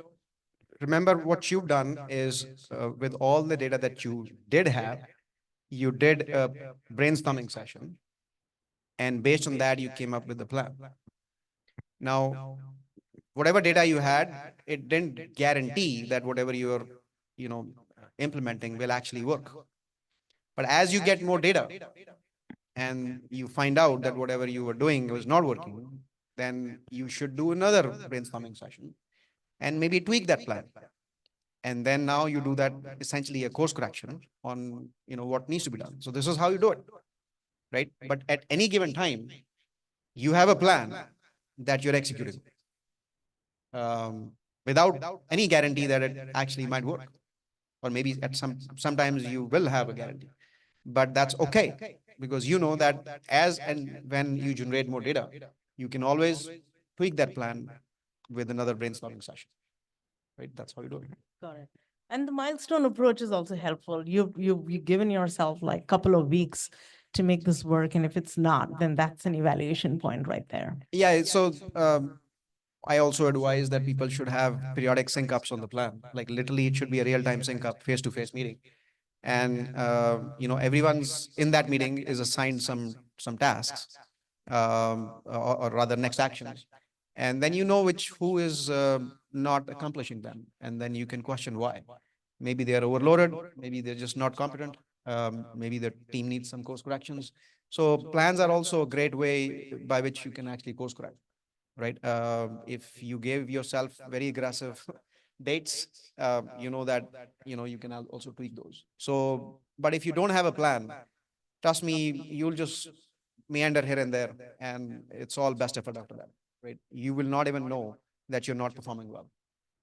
remember what you've done is with all the data that you did have, you did a brainstorming session. And based on that, you came up with the plan. Now, whatever data you had, it didn't guarantee that whatever you're, implementing will actually work. But as you get more data and you find out that whatever you were doing was not working, then you should do another brainstorming session and maybe tweak that plan. And then now you do that essentially a course correction on what needs to be done. So this is how you do it, right? But at any given time, you have a plan that you're executing without any guarantee that it actually might work. Or maybe at sometimes you will have a guarantee, but that's okay because you know that as and when you generate more data, you can always tweak that plan with another brainstorming session, right? That's how you do it. Got it. And the milestone approach is also helpful. You've given yourself like a couple of weeks to make this work. And if it's not, then that's an evaluation point right there. Yeah. So I also advise that people should have periodic sync ups on the plan. Like literally, it should be a real time sync up, face to face meeting, and everyone's in that meeting is assigned some tasks, or rather next actions, and then you know who is not accomplishing them, and then you can question why. Maybe they are overloaded, maybe they're just not competent, maybe the team needs some course corrections. So plans are also a great way by which you can actually course correct, right? If you gave yourself very aggressive dates, you know that you can also tweak those. So, but if you don't have a plan, trust me, you'll just meander here and there, and it's all best effort after that, right? You will not even know that you're not performing well,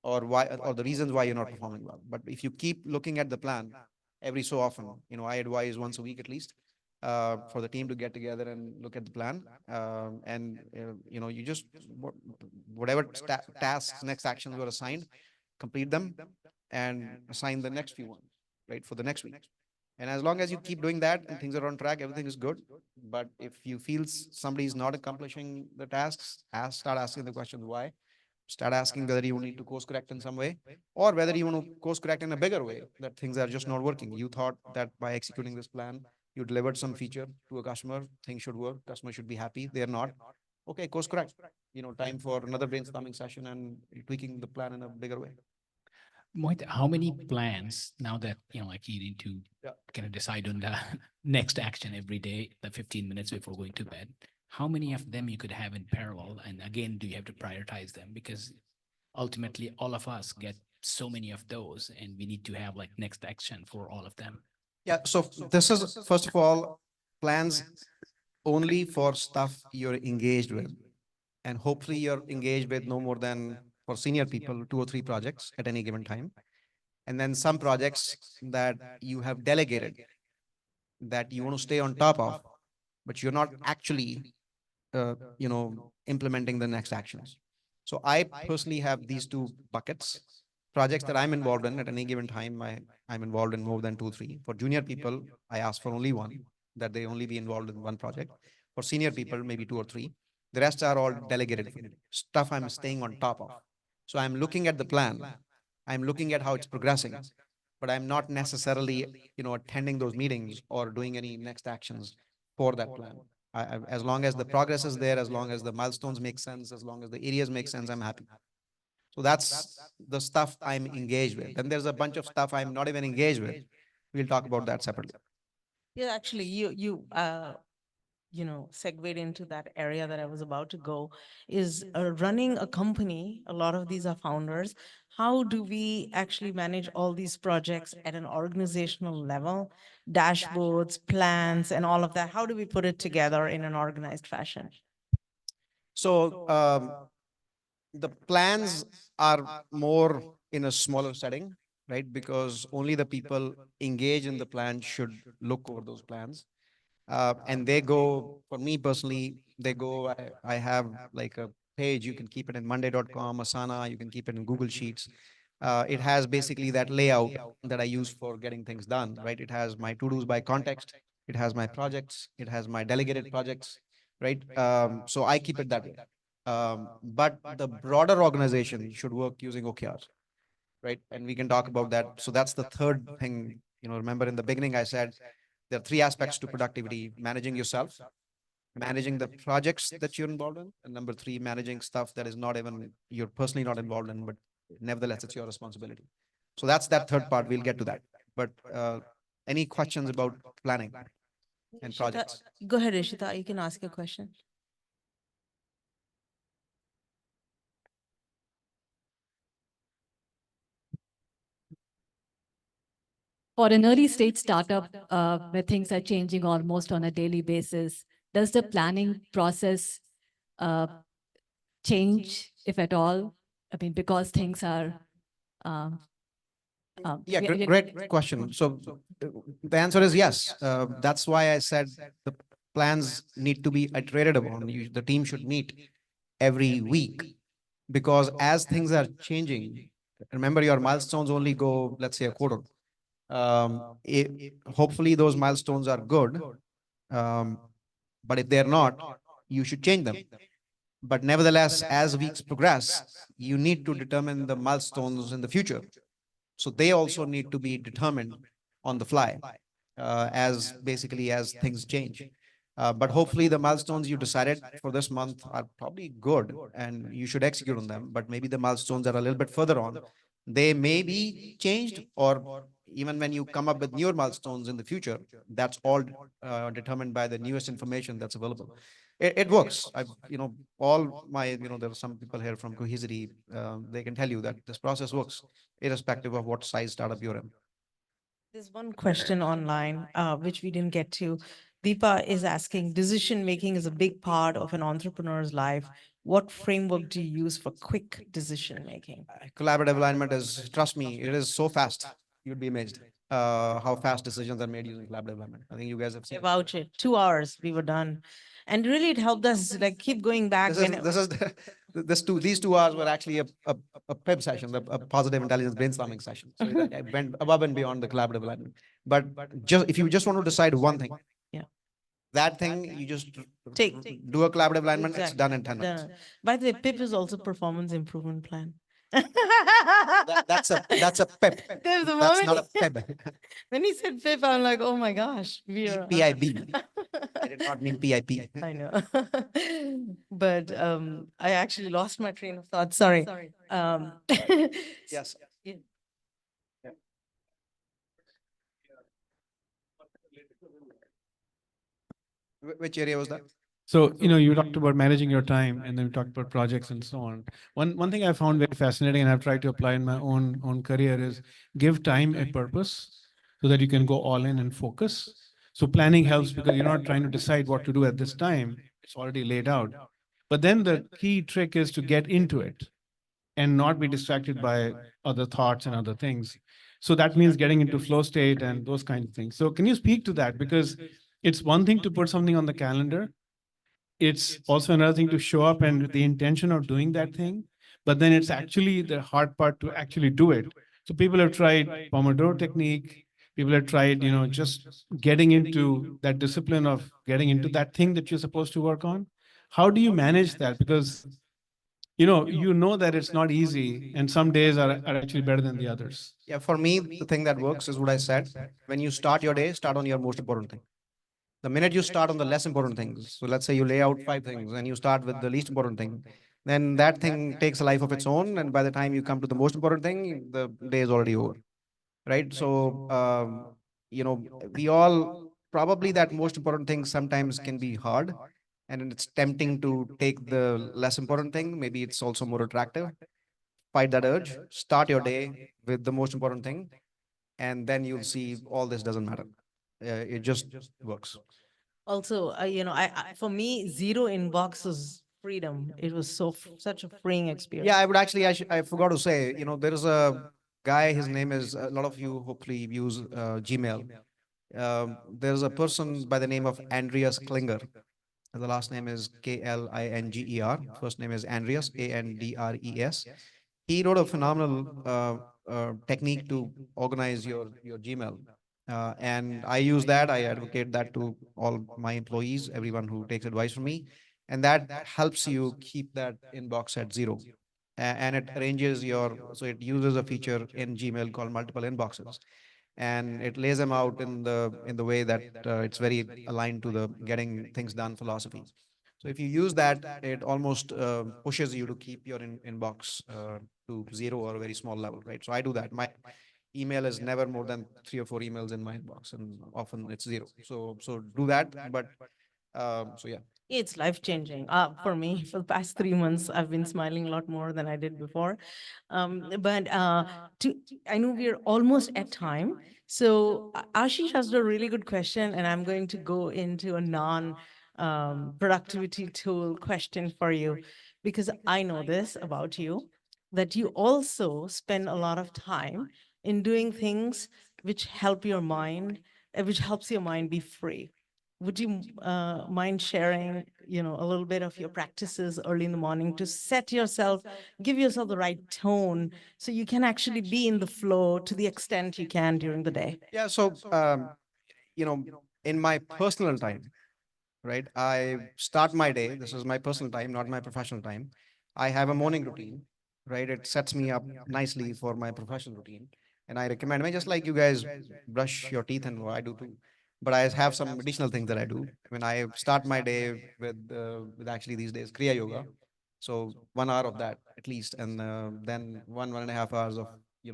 or why, or the reasons why you're not performing well. But if you keep looking at the plan every so often, I advise once a week at least, for the team to get together and look at the plan, and you just whatever tasks, next actions were assigned, complete them, and assign the next few ones, right, for the next week. And as long as you keep doing that and things are on track, everything is good. But if you feel somebody is not accomplishing the tasks, start asking the questions why. Start asking whether you need to course correct in some way, or whether you want to course correct in a bigger way, that things are just not working. You thought that by executing this plan, you delivered some feature to a customer, things should work, customer should be happy. They're not. Okay, course correct. Time for another brainstorming session and tweaking the plan in a bigger way. Mohit, how many plans now that, like you need to kind of decide on the next action every day, the 15 minutes before going to bed? How many of them you could have in parallel? And again, do you have to prioritize them? Because ultimately all of us get so many of those and we need to have like next action for all of them. Yeah. So this is, first of all, plans only for stuff you're engaged with. And hopefully you're engaged with no more than, for senior people, 2 or 3 projects at any given time. And then some projects that you have delegated that you want to stay on top of, but you're not actually, implementing the next actions. So I personally have these 2 buckets. Projects that I'm involved in at any given time, I'm involved in more than 2, 3. For junior people, I ask for only 1, that they only be involved in 1 project. For senior people, maybe 2 or 3. The rest are all delegated for me, stuff I'm staying on top of. So I'm looking at the plan. I'm looking at how it's progressing, but I'm not necessarily, attending those meetings or doing any next actions for that plan. As long as the progress is there, as long as the milestones make sense, as long as the areas make sense, I'm happy. So that's the stuff I'm engaged with. Then there's a bunch of stuff I'm not even engaged with. We'll talk about that separately. Yeah, actually, segued into that area that I was about to go is running a company. A lot of these are founders. How do we actually manage all these projects at an organizational level, dashboards, plans, and all of that? How do we put it together in an organized fashion? So the plans are more in a smaller setting, right? Because only the people engaged in the plan should look over those plans. And they go, for me personally, I have like a page, you can keep it in monday.com, Asana, you can keep it in Google Sheets. It has basically that layout that I use for getting things done, right? It has my to-dos by context, it has my projects, it has my delegated projects, right? So I keep it that way. But the broader organization should work using OKRs, right? And we can talk about that. So that's the third thing. Remember in the beginning, I said there are three aspects to productivity: managing yourself, managing the projects that you're involved in, and number three, managing stuff that is not even you're personally not involved in, but nevertheless, it's your responsibility. So that's that third part. We'll get to that. But any questions about planning and Ishita, projects? go ahead, Ishita. You can ask a question. For an early stage startup where things are changing almost on a daily basis, does the planning process uh, change, if at all? I mean, because things are. Yeah, we- great question. So the answer is yes. That's why I said the plans need to be iterated upon. The team should meet every week, because as things are changing, remember your milestones only go, let's say, a quarter. Hopefully those milestones are good. Um, but if they're not, you should change them. But nevertheless, as weeks progress, you need to determine the milestones in the future. So they also need to be determined on the fly, as basically as things change. But hopefully the milestones you decided for this month are probably good and you should execute on them. But maybe the milestones are a little bit further on. They may be changed, or even when you come up with newer milestones in the future, that's all determined by the newest information that's available. It works. All my, there are some people here from Cohesity. They can tell you that this process works irrespective of what size startup you're in. There's one question online, which we didn't get to. Deepa is asking, decision making is a big part of an entrepreneur's life. What framework do you use for quick decision making? Collaborative alignment is, trust me, it is so fast. You'd be amazed how fast decisions are made using collaborative alignment. I think you guys have seen it. Vouch it. 2 hours, we were done. And really, it helped us like keep going back. These 2 hours were actually a PIB session, a positive intelligence brainstorming session. So I went above and beyond the collaborative alignment. But if you just want to decide one thing, yeah, that thing you just do a collaborative alignment, it's done in 10 minutes. By the way, PIP is also performance improvement plan. That's a PIP. That's not a PIB. When he said PIP, I'm like, oh my gosh, we are PIB. I did not mean PIP. I know. But I actually lost my train of thought. Sorry. Yes. Yeah. Which area was that? So, you talked about managing your time and then you talked about projects and so on. One thing I found very fascinating and I've tried to apply in my own career is give time a purpose so that you can go all in and focus. So planning helps because you're not trying to decide what to do at this time. It's already laid out. But then the key trick is to get into it and not be distracted by other thoughts and other things. So that means getting into flow state and those kinds of things. So can you speak to that? Because it's one thing to put something on the calendar. It's also another thing to show up and the intention of doing that thing. But then it's actually the hard part to actually do it. So people have tried Pomodoro technique. People have tried, just getting into that discipline of getting into that thing that you're supposed to work on. How do you manage that? Because you know that it's not easy, and some days are actually better than the others. Yeah, for me, the thing that works is what I said. When you start your day, start on your most important thing. The minute you start on the less important things, so let's say you lay out 5 things and you start with the least important thing, then that thing takes a life of its own. And by the time you come to the most important thing, the day is already over. Right. So, we all probably that most important thing sometimes can be hard and it's tempting to take the less important thing. Maybe it's also more attractive. Fight that urge, start your day with the most important thing, and then you'll see all this doesn't matter. It just works. Also, for me, zero inbox was freedom. It was such a freeing experience. Yeah, I would actually, I forgot to say, there is a guy, his name is, a lot of you hopefully use Gmail. There's a person by the name of Andreas Klinger. The last name is Klinger. First name is Andreas, Andres. He wrote a phenomenal technique to organize your Gmail. And I use that. I advocate that to all my employees, everyone who takes advice from me. And that helps you keep that inbox at zero. And it arranges so it uses a feature in Gmail called multiple inboxes. And it lays them out in the way that it's very aligned to the getting things done philosophy. So if you use that, it almost pushes you to keep your inbox to zero or a very small level, right? So I do that. My email is never more than 3 or 4 emails in my inbox, and often it's zero. So do that. But so yeah. It's life changing. For me, for the past 3 months, I've been smiling a lot more than I did before. But I know we're almost at time. So Ashish asked a really good question, and I'm going to go into a productivity tool question for you, because I know this about you, that you also spend a lot of time in doing things which help your mind, which helps your mind be free. Would you mind sharing, a little bit of your practices early in the morning to set yourself, give yourself the right tone so you can actually be in the flow to the extent you can during the day? Yeah. So, in my personal time, right? I start my day. This is my personal time, not my professional time. I have a morning routine, right? It sets me up nicely for my professional routine. And I recommend, I mean, just like you guys brush your teeth and I do too. But I have some additional things that I do. I mean, I start my day with actually these days Kriya Yoga. So 1 hour of that at least, and then 1.5 hours of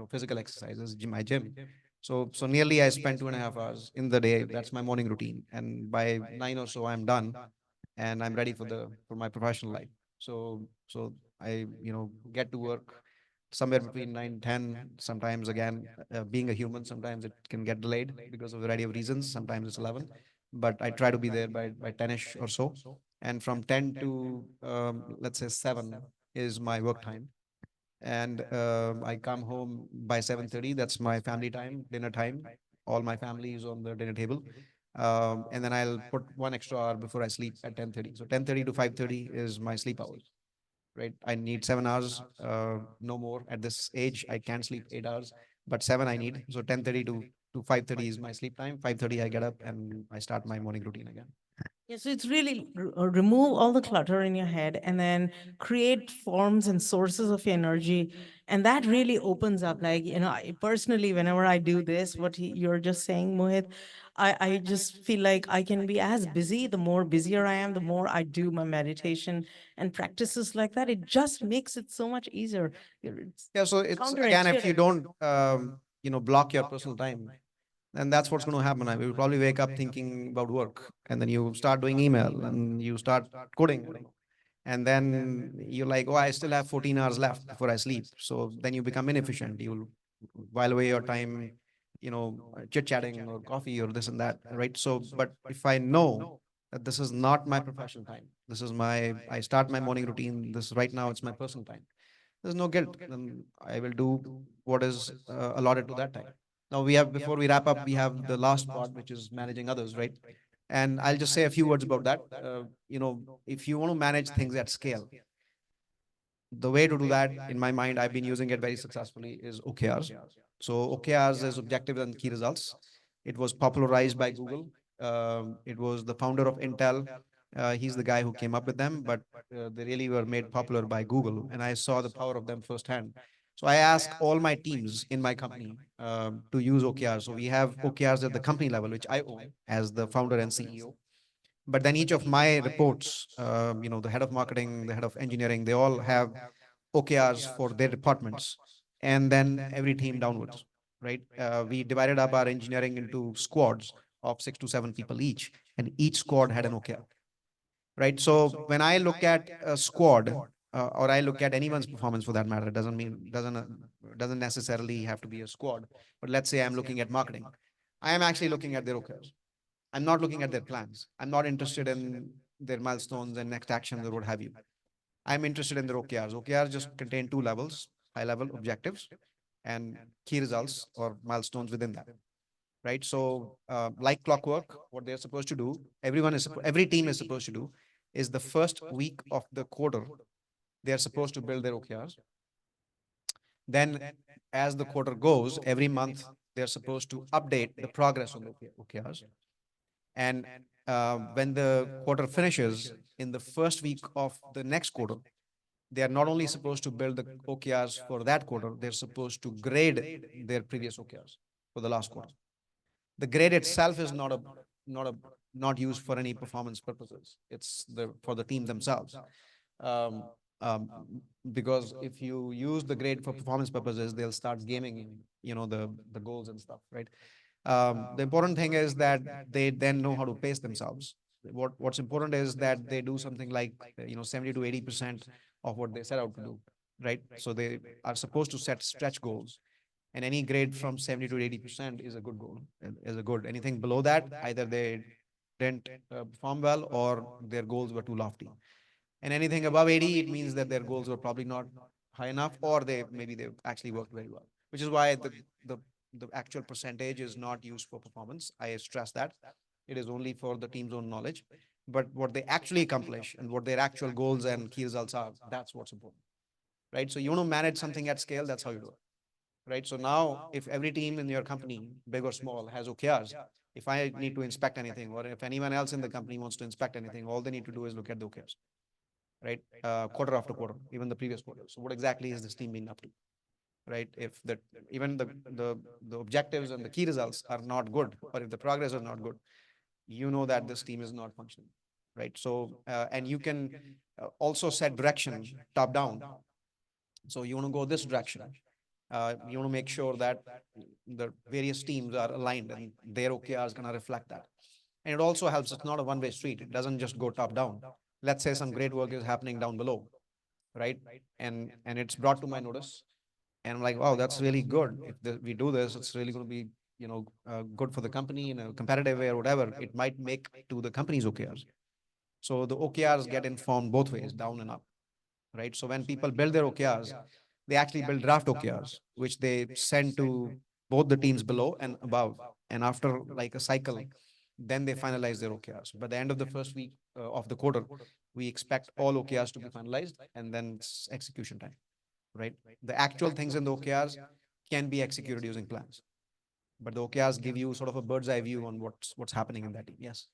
physical exercises, my gym. So nearly I spend 2.5 hours in the day. That's my morning routine, and by 9 or so I'm done, and I'm ready for my professional life. So I get to work somewhere between 9 10. Sometimes again, being a human, sometimes it can get delayed because of a variety of reasons. Sometimes it's 11, but I try to be there by 10ish or so. And from 10 to let's say 7 is my work time, and I come home by 7:30. That's my family time, dinner time. All my family is on the dinner table. And then I'll put 1 extra hour before I sleep at 10:30. So 10:30 to 5:30 is my sleep hours, right? I need 7 hours, no more. At this age, I can't sleep 8 hours, but seven I need. So 10:30 to 5:30 is my sleep time. 5:30 I get up and I start my morning routine again. Yeah, so it's really remove all the clutter in your head and then create forms and sources of energy. And that really opens up. Like, personally, whenever I do this, what you're just saying, Mohit, I just feel like I can be as busy. The more busier I am, the more I do my meditation and practices like that. It just makes it so much easier. It's Yeah. So it's again, if you don't, block your personal time, then that's what's going to happen. I will probably wake up thinking about work, and then you start doing email and you start coding, and then you're like, oh, I still have 14 hours left before I sleep. So then you become inefficient. You'll while away your time, chit chatting or coffee or this and that, right? So, but if I know that this is not my professional time, I start my morning routine. This right now, it's my personal time. There's no guilt. Then I will do what is allotted to that time. Now before we wrap up, we have the last part, which is managing others, right? And I'll just say a few words about that. If you want to manage things at scale, the way to do that, in my mind, I've been using it very successfully, is OKRs. So OKRs is objectives and key results. It was popularized by Google. It was the founder of Intel, He's the guy who came up with them, but they really were made popular by Google, and I saw the power of them firsthand. So I ask all my teams in my company to use OKRs. So we have OKRs at the company level, which I own as the founder and CEO. But then each of my reports, the head of marketing, the head of engineering, they all have OKRs for their departments, and then every team downwards, right? We divided up our engineering into squads of 6 to 7 people each, and each squad had an OKR, right? So when I look at a squad, or I look at anyone's performance for that matter, it doesn't necessarily have to be a squad. But let's say I'm looking at marketing, I am actually looking at their OKRs. I'm not looking at their plans. I'm not interested in their milestones and next actions or what have you. I'm interested in their OKRs. OKRs just contain two levels: high level objectives and key results or milestones within that. Right. So, like clockwork, what they're supposed to do, every team is supposed to do, is the first week of the quarter, they're supposed to build their OKRs. Then, as the quarter goes, every month, they're supposed to update the progress on the OKRs. And when the quarter finishes, in the first week of the next quarter, they are not only supposed to build the OKRs for that quarter, they're supposed to grade their previous OKRs for the last quarter. The grade itself is not a not used for any performance purposes. It's for the team themselves. Um, um, because if you use the grade for performance purposes, they'll start gaming, the goals and stuff, right? The important thing is that they then know how to pace themselves. What's important is that they do something like 70 to 80% of what they set out to do, right? So they are supposed to set stretch goals, and any grade from 70 to 80% is a good goal. Is a good. Anything below that, either they didn't perform well or their goals were too lofty. And anything above 80, it means that their goals were probably not high enough, or maybe they actually worked very well. Which is why the the actual percentage is not used for performance. I stress that it is only for the team's own knowledge. But what they actually accomplish and what their actual goals and key results are, that's what's important, right? So you want to manage something at scale, that's how you do it, right? So now, if every team in your company, big or small, has OKRs, if I need to inspect anything, or if anyone else in the company wants to inspect anything, all they need to do is look at the OKRs, right? Quarter after quarter, even the previous quarter. So what exactly is this team being up to, right? If even the objectives and the key results are not good, or if the progress is not good, you know that this team is not functioning, right? So and you can also set direction top down. So you want to go this direction. You want to make sure that the various teams are aligned and their OKR is going to reflect that. And it also helps. It's not a one-way street. It doesn't just go top down. Let's say some great work is happening down below, right? And it's brought to my notice, and I'm like, wow, that's really good. If we do this, it's really going to be good for the company in a competitive way or whatever. It might make to the company's OKRs. So the OKRs get informed both ways, down and up, right? So when people build their OKRs, they actually build draft OKRs, which they send to both the teams below and above. And after like a cycle, then they finalize their OKRs. By the end of the first week of the quarter, we expect all OKRs to be finalized, and then it's execution time, right? The actual things in the OKRs can be executed using plans, but the OKRs give you sort of a bird's eye view on what's happening in that team. Yes.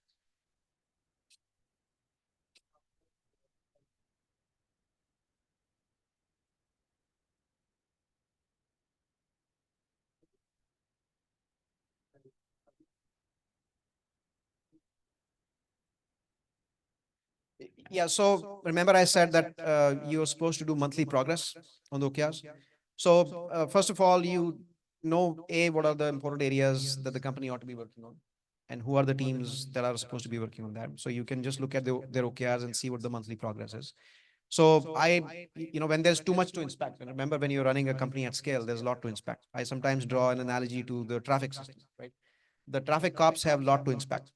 Yeah, so remember I said that you're supposed to do monthly progress on the OKRs. So first of all, you know, what are the important areas that the company ought to be working on, and who are the teams that are supposed to be working on that. So you can just look at their OKRs and see what the monthly progress is. So when there's too much to inspect, and remember, when you're running a company at scale, there's a lot to inspect. I sometimes draw an analogy to the traffic system, right? The traffic cops have a lot to inspect.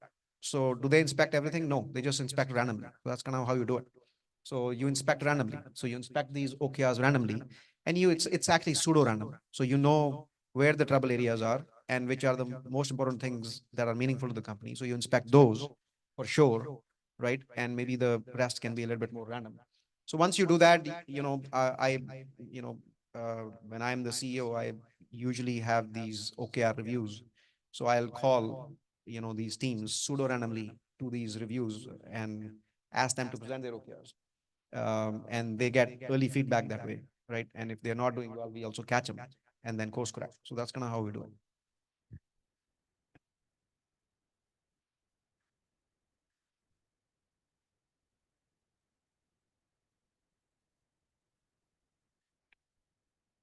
So do they inspect everything? No, they just inspect randomly. That's kind of how you do it. So you inspect randomly. So you inspect these OKRs randomly, and it's actually pseudo random. So you know where the trouble areas are and which are the most important things that are meaningful to the company. So you inspect those for sure, right? And maybe the rest can be a little bit more random. So once you do that, when I'm the CEO, I usually have these OKR reviews. So I'll call, these teams pseudo randomly to these reviews and ask them to present their OKRs. And they get early feedback that way, right? And if they're not doing well, we also catch them and then course correct. So that's kind of how we do it.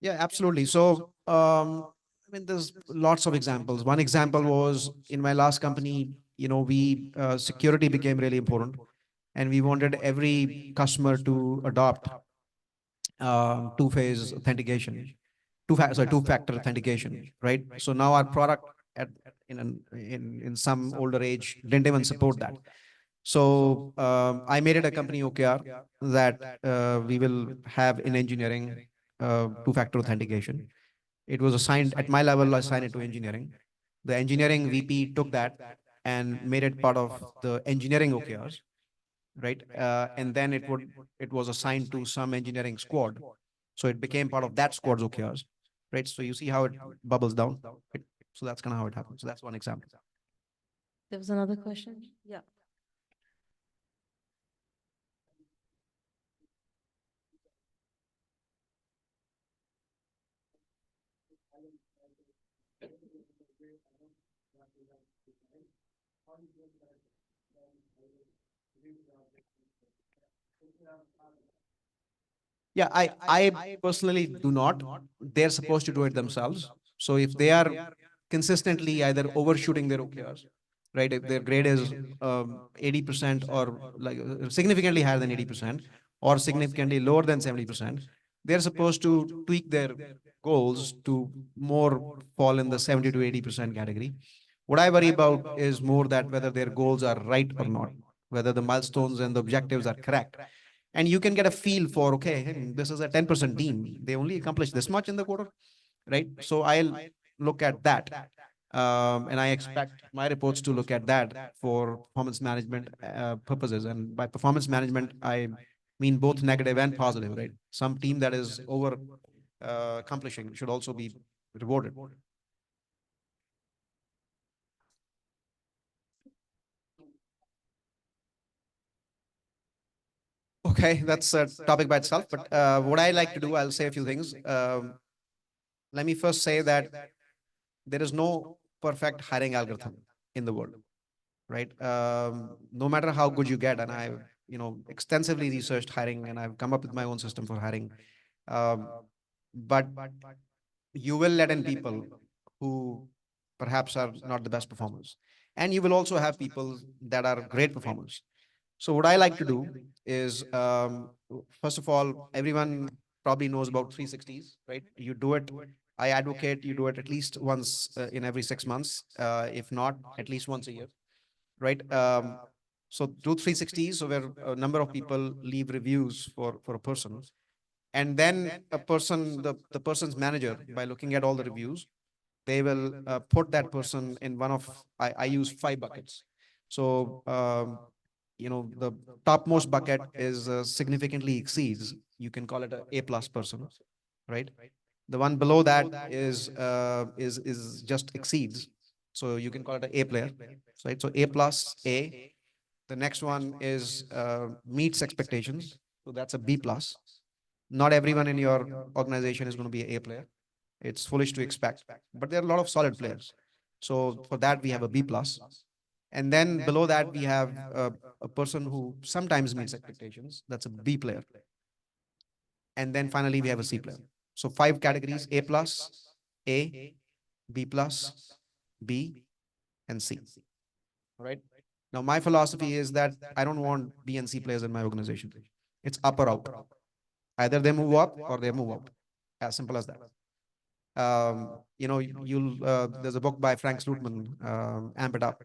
Yeah, absolutely. So, I mean, there's lots of examples. One example was in my last company, we security became really important, and we wanted every customer to adopt two-phase authentication, two-factor authentication, right? So now our product at in some older age didn't even support that. So I made it a company OKR that we will have in engineering two-factor authentication. It was assigned at my level, I assigned it to engineering. The engineering VP took that and made it part of the engineering OKRs, right? And then it was assigned to some engineering squad. So it became part of that squad's OKRs, right? So you see how it bubbles down. So that's kind of how it happens. So that's one example. There was another question? Yeah. Yeah, I personally do not. They're supposed to do it themselves. So if they are consistently either overshooting their OKRs, right? If their grade is 80% or like significantly higher than 80% or significantly lower than 70%, they're supposed to tweak their goals to more fall in the 70 to 80% category. What I worry about is more that whether their goals are right or not, whether the milestones and the objectives are correct. And you can get a feel for, okay, hey, this is a 10% team. They only accomplished this much in the quarter, right? So I'll look at that. And I expect my reports to look at that for performance management purposes. And by performance management, I mean both negative and positive, right? Some team that is over accomplishing should also be rewarded. Okay, that's a topic by itself. But what I like to do, I'll say a few things. Let me first say that there is no perfect hiring algorithm in the world, right? No matter how good you get, and I've extensively researched hiring, and I've come up with my own system for hiring. But you will let in people who perhaps are not the best performers, and you will also have people that are great performers. So what I like to do is, first of all, everyone probably knows about 360s, right? You do it. I advocate you do it at least once in every 6 months, if not at least once a year, right? So do 360s, so where a number of people leave reviews for a person, and then the person's manager, by looking at all the reviews, they will put that person in one of, I use 5 buckets. So the topmost bucket is significantly exceeds. You can call it a A plus person, right? The one below that is just exceeds. So you can call it an A player, right? So A plus A. The next one is meets expectations. So that's a B plus. Not everyone in your organization is going to be an A player. It's foolish to expect, but there are a lot of solid players. So for that, we have a B plus. And then below that, we have a person who sometimes meets expectations. That's a B player. And then finally, we have a C player. So 5 categories: A plus, A, B plus, B, and C. All right. Now, my philosophy is that I don't want B and C players in my organization. It's up or out. Either they move up or they move out. As simple as that. There's a book by Frank Slootman, Amp It Up.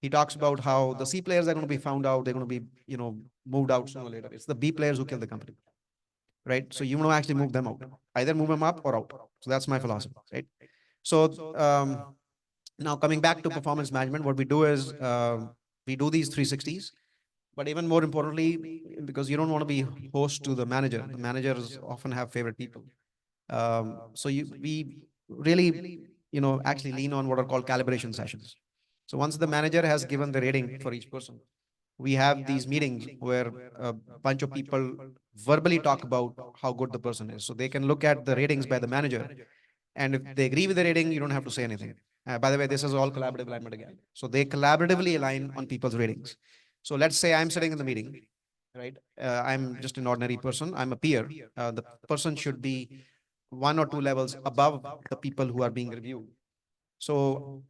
He talks about how the C players are going to be found out. They're going to be, moved out sooner or later. It's the B players who kill the company, right? So you want to actually move them out. Either move them up or out. So that's my philosophy, right? So now coming back to performance management, what we do is we do these 360s. But even more importantly, because you don't want to be host to the managers often have favorite people. So we really, actually lean on what are called calibration sessions. So once the manager has given the rating for each person, we have these meetings where a bunch of people verbally talk about how good the person is. So they can look at the ratings by the manager. And if they agree with the rating, you don't have to say anything. By the way, this is all collaborative alignment again. So they collaboratively align on people's ratings. So let's say I'm sitting in the meeting, right? I'm just an ordinary person. I'm a peer. The person should be one or two levels above the people who are being reviewed. So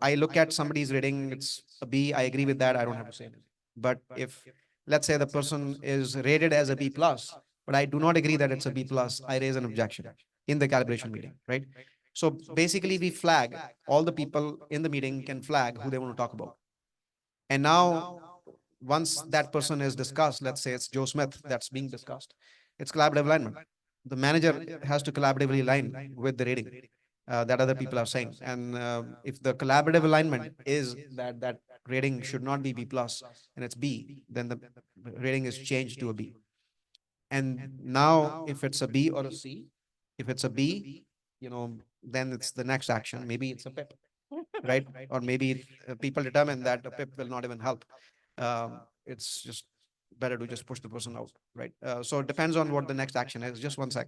I look at somebody's rating, it's a B. I agree with that. I don't have to say anything. But if, let's say, the person is rated as a B plus, but I do not agree that it's a B plus, I raise an objection in the calibration meeting, right? So basically, we flag, all the people in the meeting can flag who they want to talk about. And now, once that person is discussed, let's say it's Joe Smith that's being discussed, it's collaborative alignment. The manager has to collaboratively align with the rating that other people are saying. And if the collaborative alignment is that that rating should not be B plus and it's B, then the rating is changed to a B. And now, if it's a B or a C, if it's a B, then it's the next action. Maybe it's a PIP, right? Or maybe people determine that a PIP will not even help. It's just better to just push the person out, right? So it depends on what the next action is. Just one sec.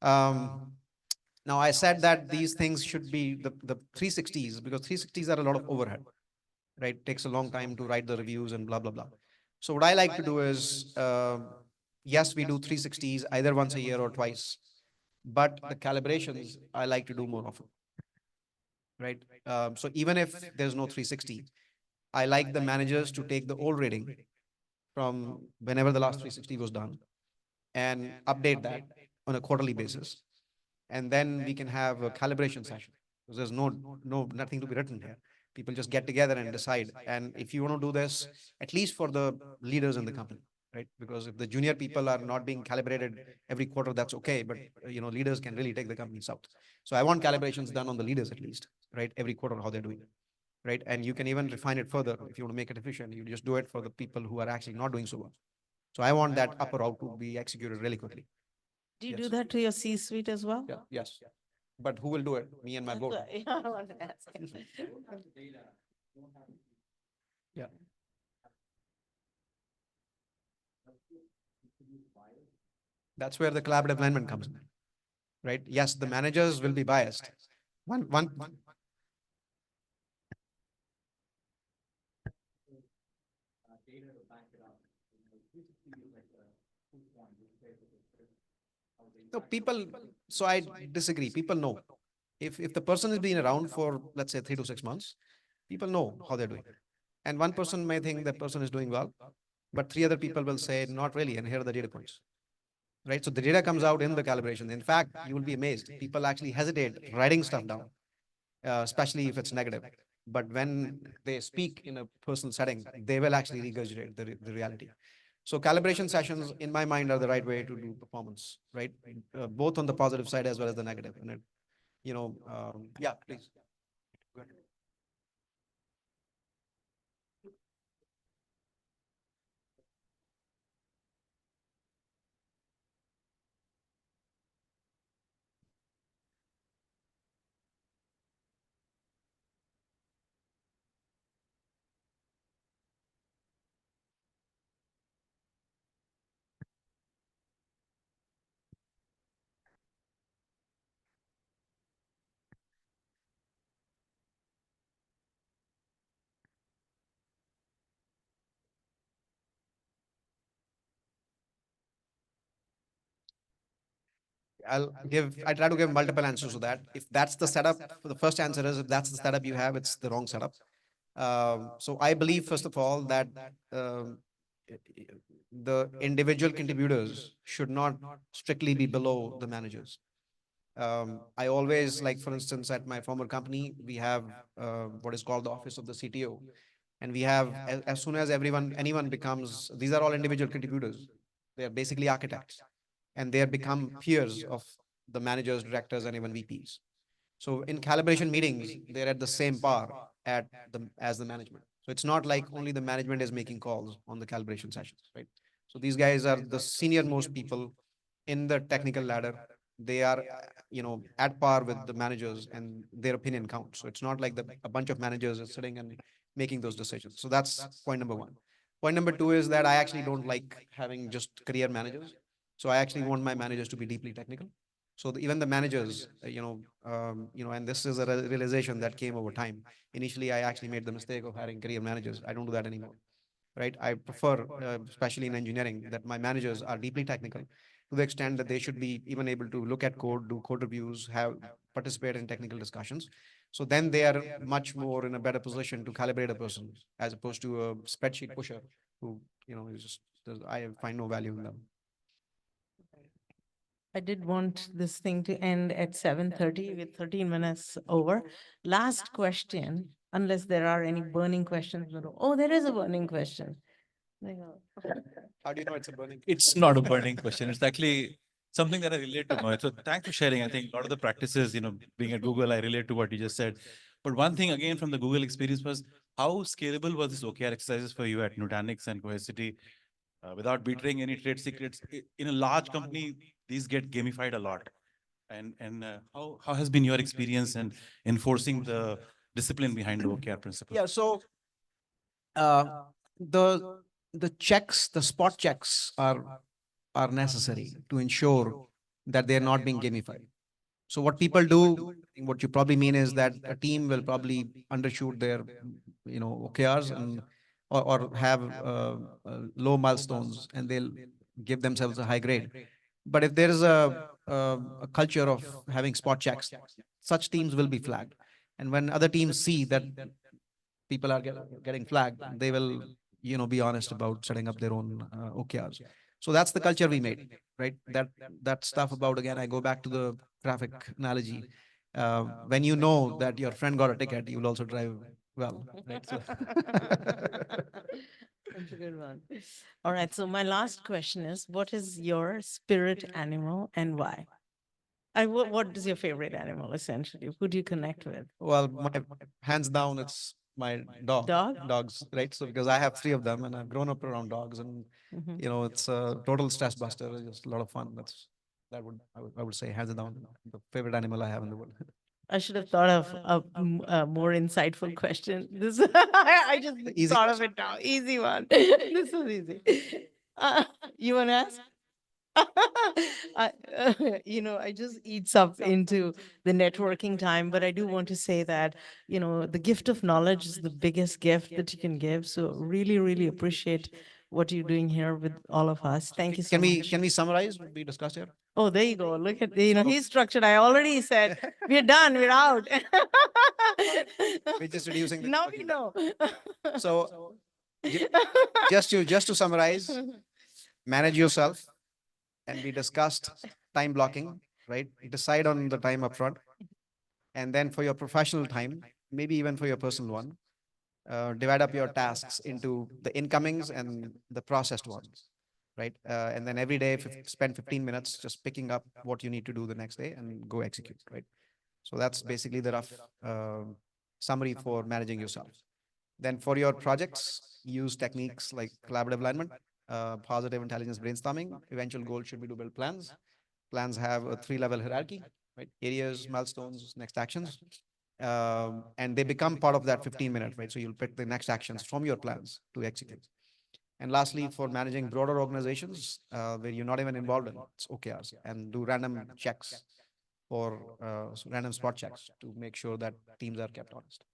Now, I said that these things should be the 360s, because 360s are a lot of overhead, right? Takes a long time to write the reviews and blah, blah, blah. So what I like to do is, yes, we do 360s either once a year or twice, but the calibrations I like to do more often, right? So even if there's no 360, I like the managers to take the old rating from whenever the last 360 was done and update that on a quarterly basis. And then we can have a calibration session, because there's nothing to be written here. People just get together and decide. And if you want to do this, at least for the leaders in the company, right? Because if the junior people are not being calibrated every quarter, that's okay. But leaders can really take the company south. So I want calibrations done on the leaders at least, right? Every quarter, how they're doing it, right? And you can even refine it further. If you want to make it efficient, you just do it for the people who are actually not doing so well. So I want that up or out to be executed really quickly. Do you Yes. do that to your C-suite as well? Yeah, yes. But who will do it? Me and my board. Yeah, I want to ask. Yeah. That's where the collaborative alignment comes in, right? Yes, the managers will be biased. One. No, people. So I disagree. People know. If the person has been around for, let's say, 3 to 6 months, people know how they're doing. And one person may think that person is doing well, but three other people will say, not really, and here are the data points. Right? So the data comes out in the calibration. In fact, you will be amazed. People actually hesitate writing stuff down, especially if it's negative. But when they speak in a personal setting, they will actually regurgitate the reality. So calibration sessions, in my mind, are the right way to do performance, right? Both on the positive side as well as the negative. And yeah, please. Go ahead. I try to give multiple answers to that. If that's the setup, the first answer is, if that's the setup you have, it's the wrong setup. So I believe, first of all, that the individual contributors should not strictly be below the managers. I always, like, for instance, at my former company, we have what is called the office of the CTO. And we have, as soon as anyone becomes, these are all individual contributors. They are basically architects, and they have become peers of the managers, directors, and even VPs. So in calibration meetings, they're at the same par as the management. So it's not like only the management is making calls on the calibration sessions, right? So these guys are the senior most people in the technical ladder. They are, at par with the managers, and their opinion counts. So it's not like a bunch of managers are sitting and making those decisions. So that's point number one. Point number two is that I actually don't like having just career managers. So I actually want my managers to be deeply technical. So even the managers, and this is a realization that came over time. Initially, I actually made the mistake of hiring career managers. I don't do that anymore, right? I prefer, especially in engineering, that my managers are deeply technical to the extent that they should be even able to look at code, do code reviews, have participate in technical discussions. So then they are much more in a better position to calibrate a person as opposed to a spreadsheet pusher who, is just, I find no value in them. I did want this thing to end at 7:30 with 13 minutes over. Last question, unless there are any burning questions. Oh, there is a burning question. There you go. How do you know it's a burning? It's not a burning question. It's actually something that I relate to, Mohit. So thanks for sharing. I think a lot of the practices, being at Google, I relate to what you just said. But one thing again from the Google experience was how scalable was this OKR exercises for you at Nutanix and Cohesity? Without betraying any trade secrets, in a large company, these get gamified a lot. And how has been your experience in enforcing the discipline behind the OKR principle? Yeah, so uh, the the spot checks are necessary to ensure that they're not being gamified. So what people do, what you probably mean is that a team will probably undershoot their, OKRs and or have low milestones, and they'll give themselves a high grade. But if there is a culture of having spot checks, such teams will be flagged. And when other teams see that people are getting flagged, they will, be honest about setting up their own OKRs. So that's the culture we made, right? That stuff about, again, I go back to the traffic analogy. When you know that your friend got a ticket, you will also drive well, right? So That's a good one. All right. So my last question is, what is your spirit animal and why? What is your favorite animal, essentially? Who do you connect with? well, my hands down, it's my Dog? dogs, right? So because I have three of them and I've grown up around dogs, and Mhm. it's a total stress buster. It's just a lot of fun. I would say hands down the favorite animal I have in the world. I should have thought of a more insightful question. This I just easy thought of it now. Easy one. This was easy. You want to ask? I, I just eats up into the networking time, but I do want to say that, the gift of knowledge is the biggest gift that you can give. So really, really appreciate what you're doing here with all of us. Thank you so much. Can we summarize what we discussed here? Oh, there you go. Look at, he's structured. I already said, we're done, we're out. We're just reducing the Now we know. So just to summarize, manage yourself, and we discussed time blocking, right? Decide on the time upfront, and then for your professional time, maybe even for your personal one, divide up your tasks into the incomings and the processed ones, right? And then every day, spend 15 minutes just picking up what you need to do the next day and go execute, right? So that's basically the rough summary for managing yourself. Then for your projects, use techniques like collaborative alignment, positive intelligence brainstorming. Eventual goal should be to build plans. Plans have a 3-level hierarchy, right? Areas, milestones, next actions. And they become part of that 15-minute, right? So you'll pick the next actions from your plans to execute. And lastly, for managing broader organizations where you're not even involved in, it's OKRs, and do random checks or random spot checks to make sure that teams are kept honest.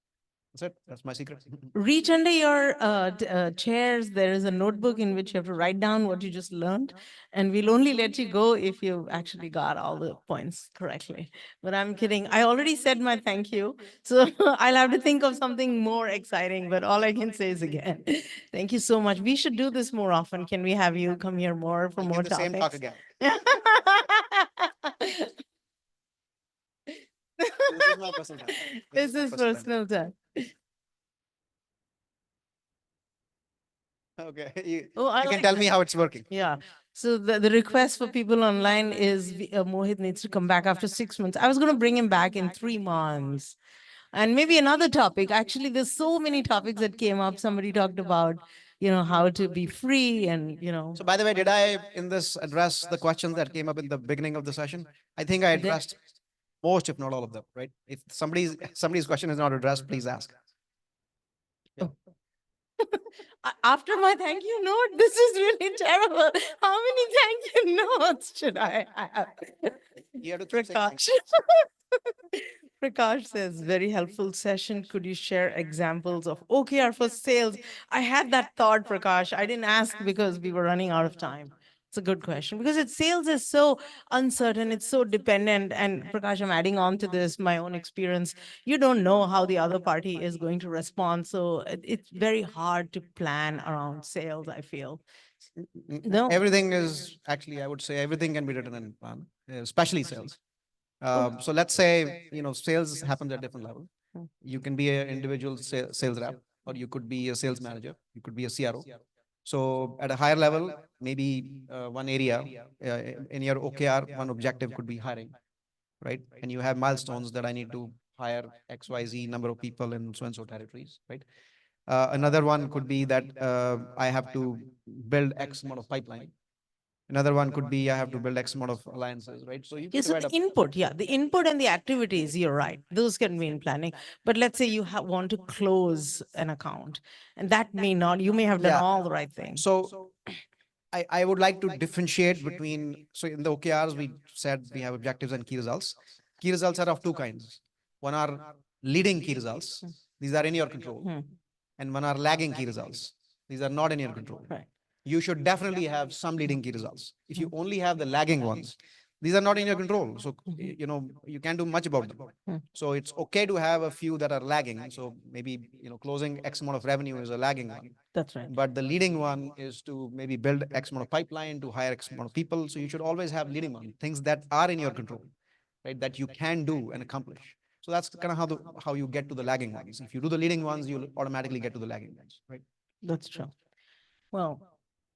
That's it. That's my secret. Reach under your chairs. There is a notebook in which you have to write down what you just learned. And we'll only let you go if you actually got all the points correctly. But I'm kidding. I already said my thank you. So I'll have to think of something more exciting. But all I can say is again, thank you so much. We should do this more often. Can we have you come here more for more Give the same talk topics? again. This is my personal time. This my is personal time. personal time. Okay. You Oh, I can like tell that. me how it's working. Yeah. So the request for people online is Mohit needs to come back after 6 months. I was going to bring him back in 3 months. And maybe another topic. Actually, there's so many topics that came up. Somebody talked about, how to be free and. So by the way, did I in this address the questions that came up in the beginning of the session? I think I addressed most, if not all of them, right? If somebody's question is not addressed, please ask. After my thank you note, this is really terrible. How many thank you notes should I have? You have to keep saying thank Prakash. Prakash says, very helpful session. Could you share examples of OKR for sales? I had that thought, Prakash. I didn't ask because we were running out of time. It's a good question because sales is so uncertain, it's so dependent. And Prakash, I'm adding on to this my own experience. You don't know how the other party is going to respond. So it's very hard to plan around sales, I feel. No. Everything is actually, I would say everything can be written in plan, especially sales. So let's say, sales happens at different level. You can be an individual sales rep, or you could be a sales manager. You could be a CRO. So at a higher level, maybe one area in your OKR, one objective could be hiring, right? And you have milestones that I need to hire XYZ number of people in so and so territories, right? Another one could be that I have to build X amount of pipeline. Another one could be I have to build X amount of alliances, right? So you can Yes, so divide the up. input, the input and the activities, you're right. Those can be in planning. But let's say you want to close an account, and that may not, you may have done Yeah. all the right things. So I would like to differentiate between, so in the OKRs, we said we have objectives and key results. Key results are of two kinds. One are leading key results. These are in your control. And one are lagging key results. These are not in your control. Right. You should definitely have some leading key results. If you only have the lagging ones, these are not in your control. So, you can't do much about them. So it's okay to have a few that are lagging. So maybe, closing X amount of revenue is a lagging one. That's right. But the leading one is to maybe build X amount of pipeline, to hire X amount of people. So you should always have leading one, things that are in your control, right? That you can do and accomplish. So that's kind of how you get to the lagging ones. If you do the leading ones, you'll automatically get to the lagging ones, right? That's true. Well,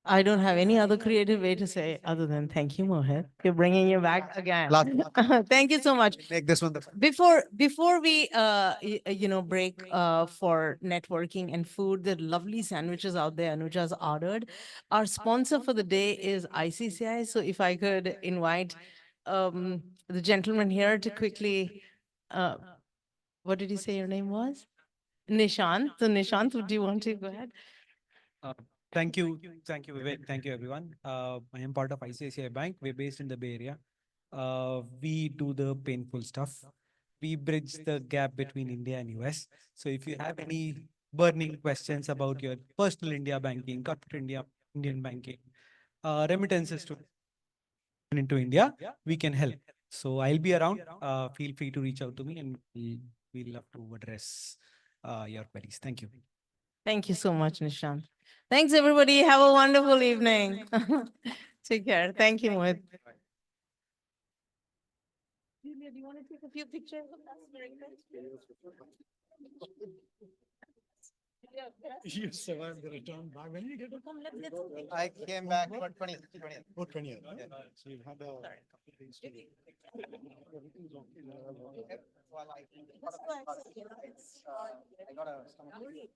I don't have any other creative way to say other than thank you, Mohit. You're bringing you back again. Thank you so much. Make this one the Before we break for networking and food, the lovely sandwiches out there Anuja's ordered. Our sponsor for the day is ICCI. So if I could invite the gentleman here to quickly, what did you say your name was? Nishant. So Nishant, would you want to go ahead? Thank you. Thank you, Vivek. Thank you, everyone. I am part of ICICI Bank. We're based in the Bay Area. We do the painful stuff. We bridge the gap between India and US. So if you have any burning questions about your personal India banking, corporate Indian banking, remittances to into India, we can help. So I'll be around. Feel free to reach out to me and we'll love to address your queries. Thank you. Thank you so much, Nishant. Thanks, everybody. Have a wonderful evening. Take care. Thank you, Mohit. Julia, do you want to take a few pictures of us very You survived the return back. When did you get to come? Let's get I came back on 20th. Oh, 20th. Yeah. So you've had a couple of days to everything's okay. Well, I got a stomach.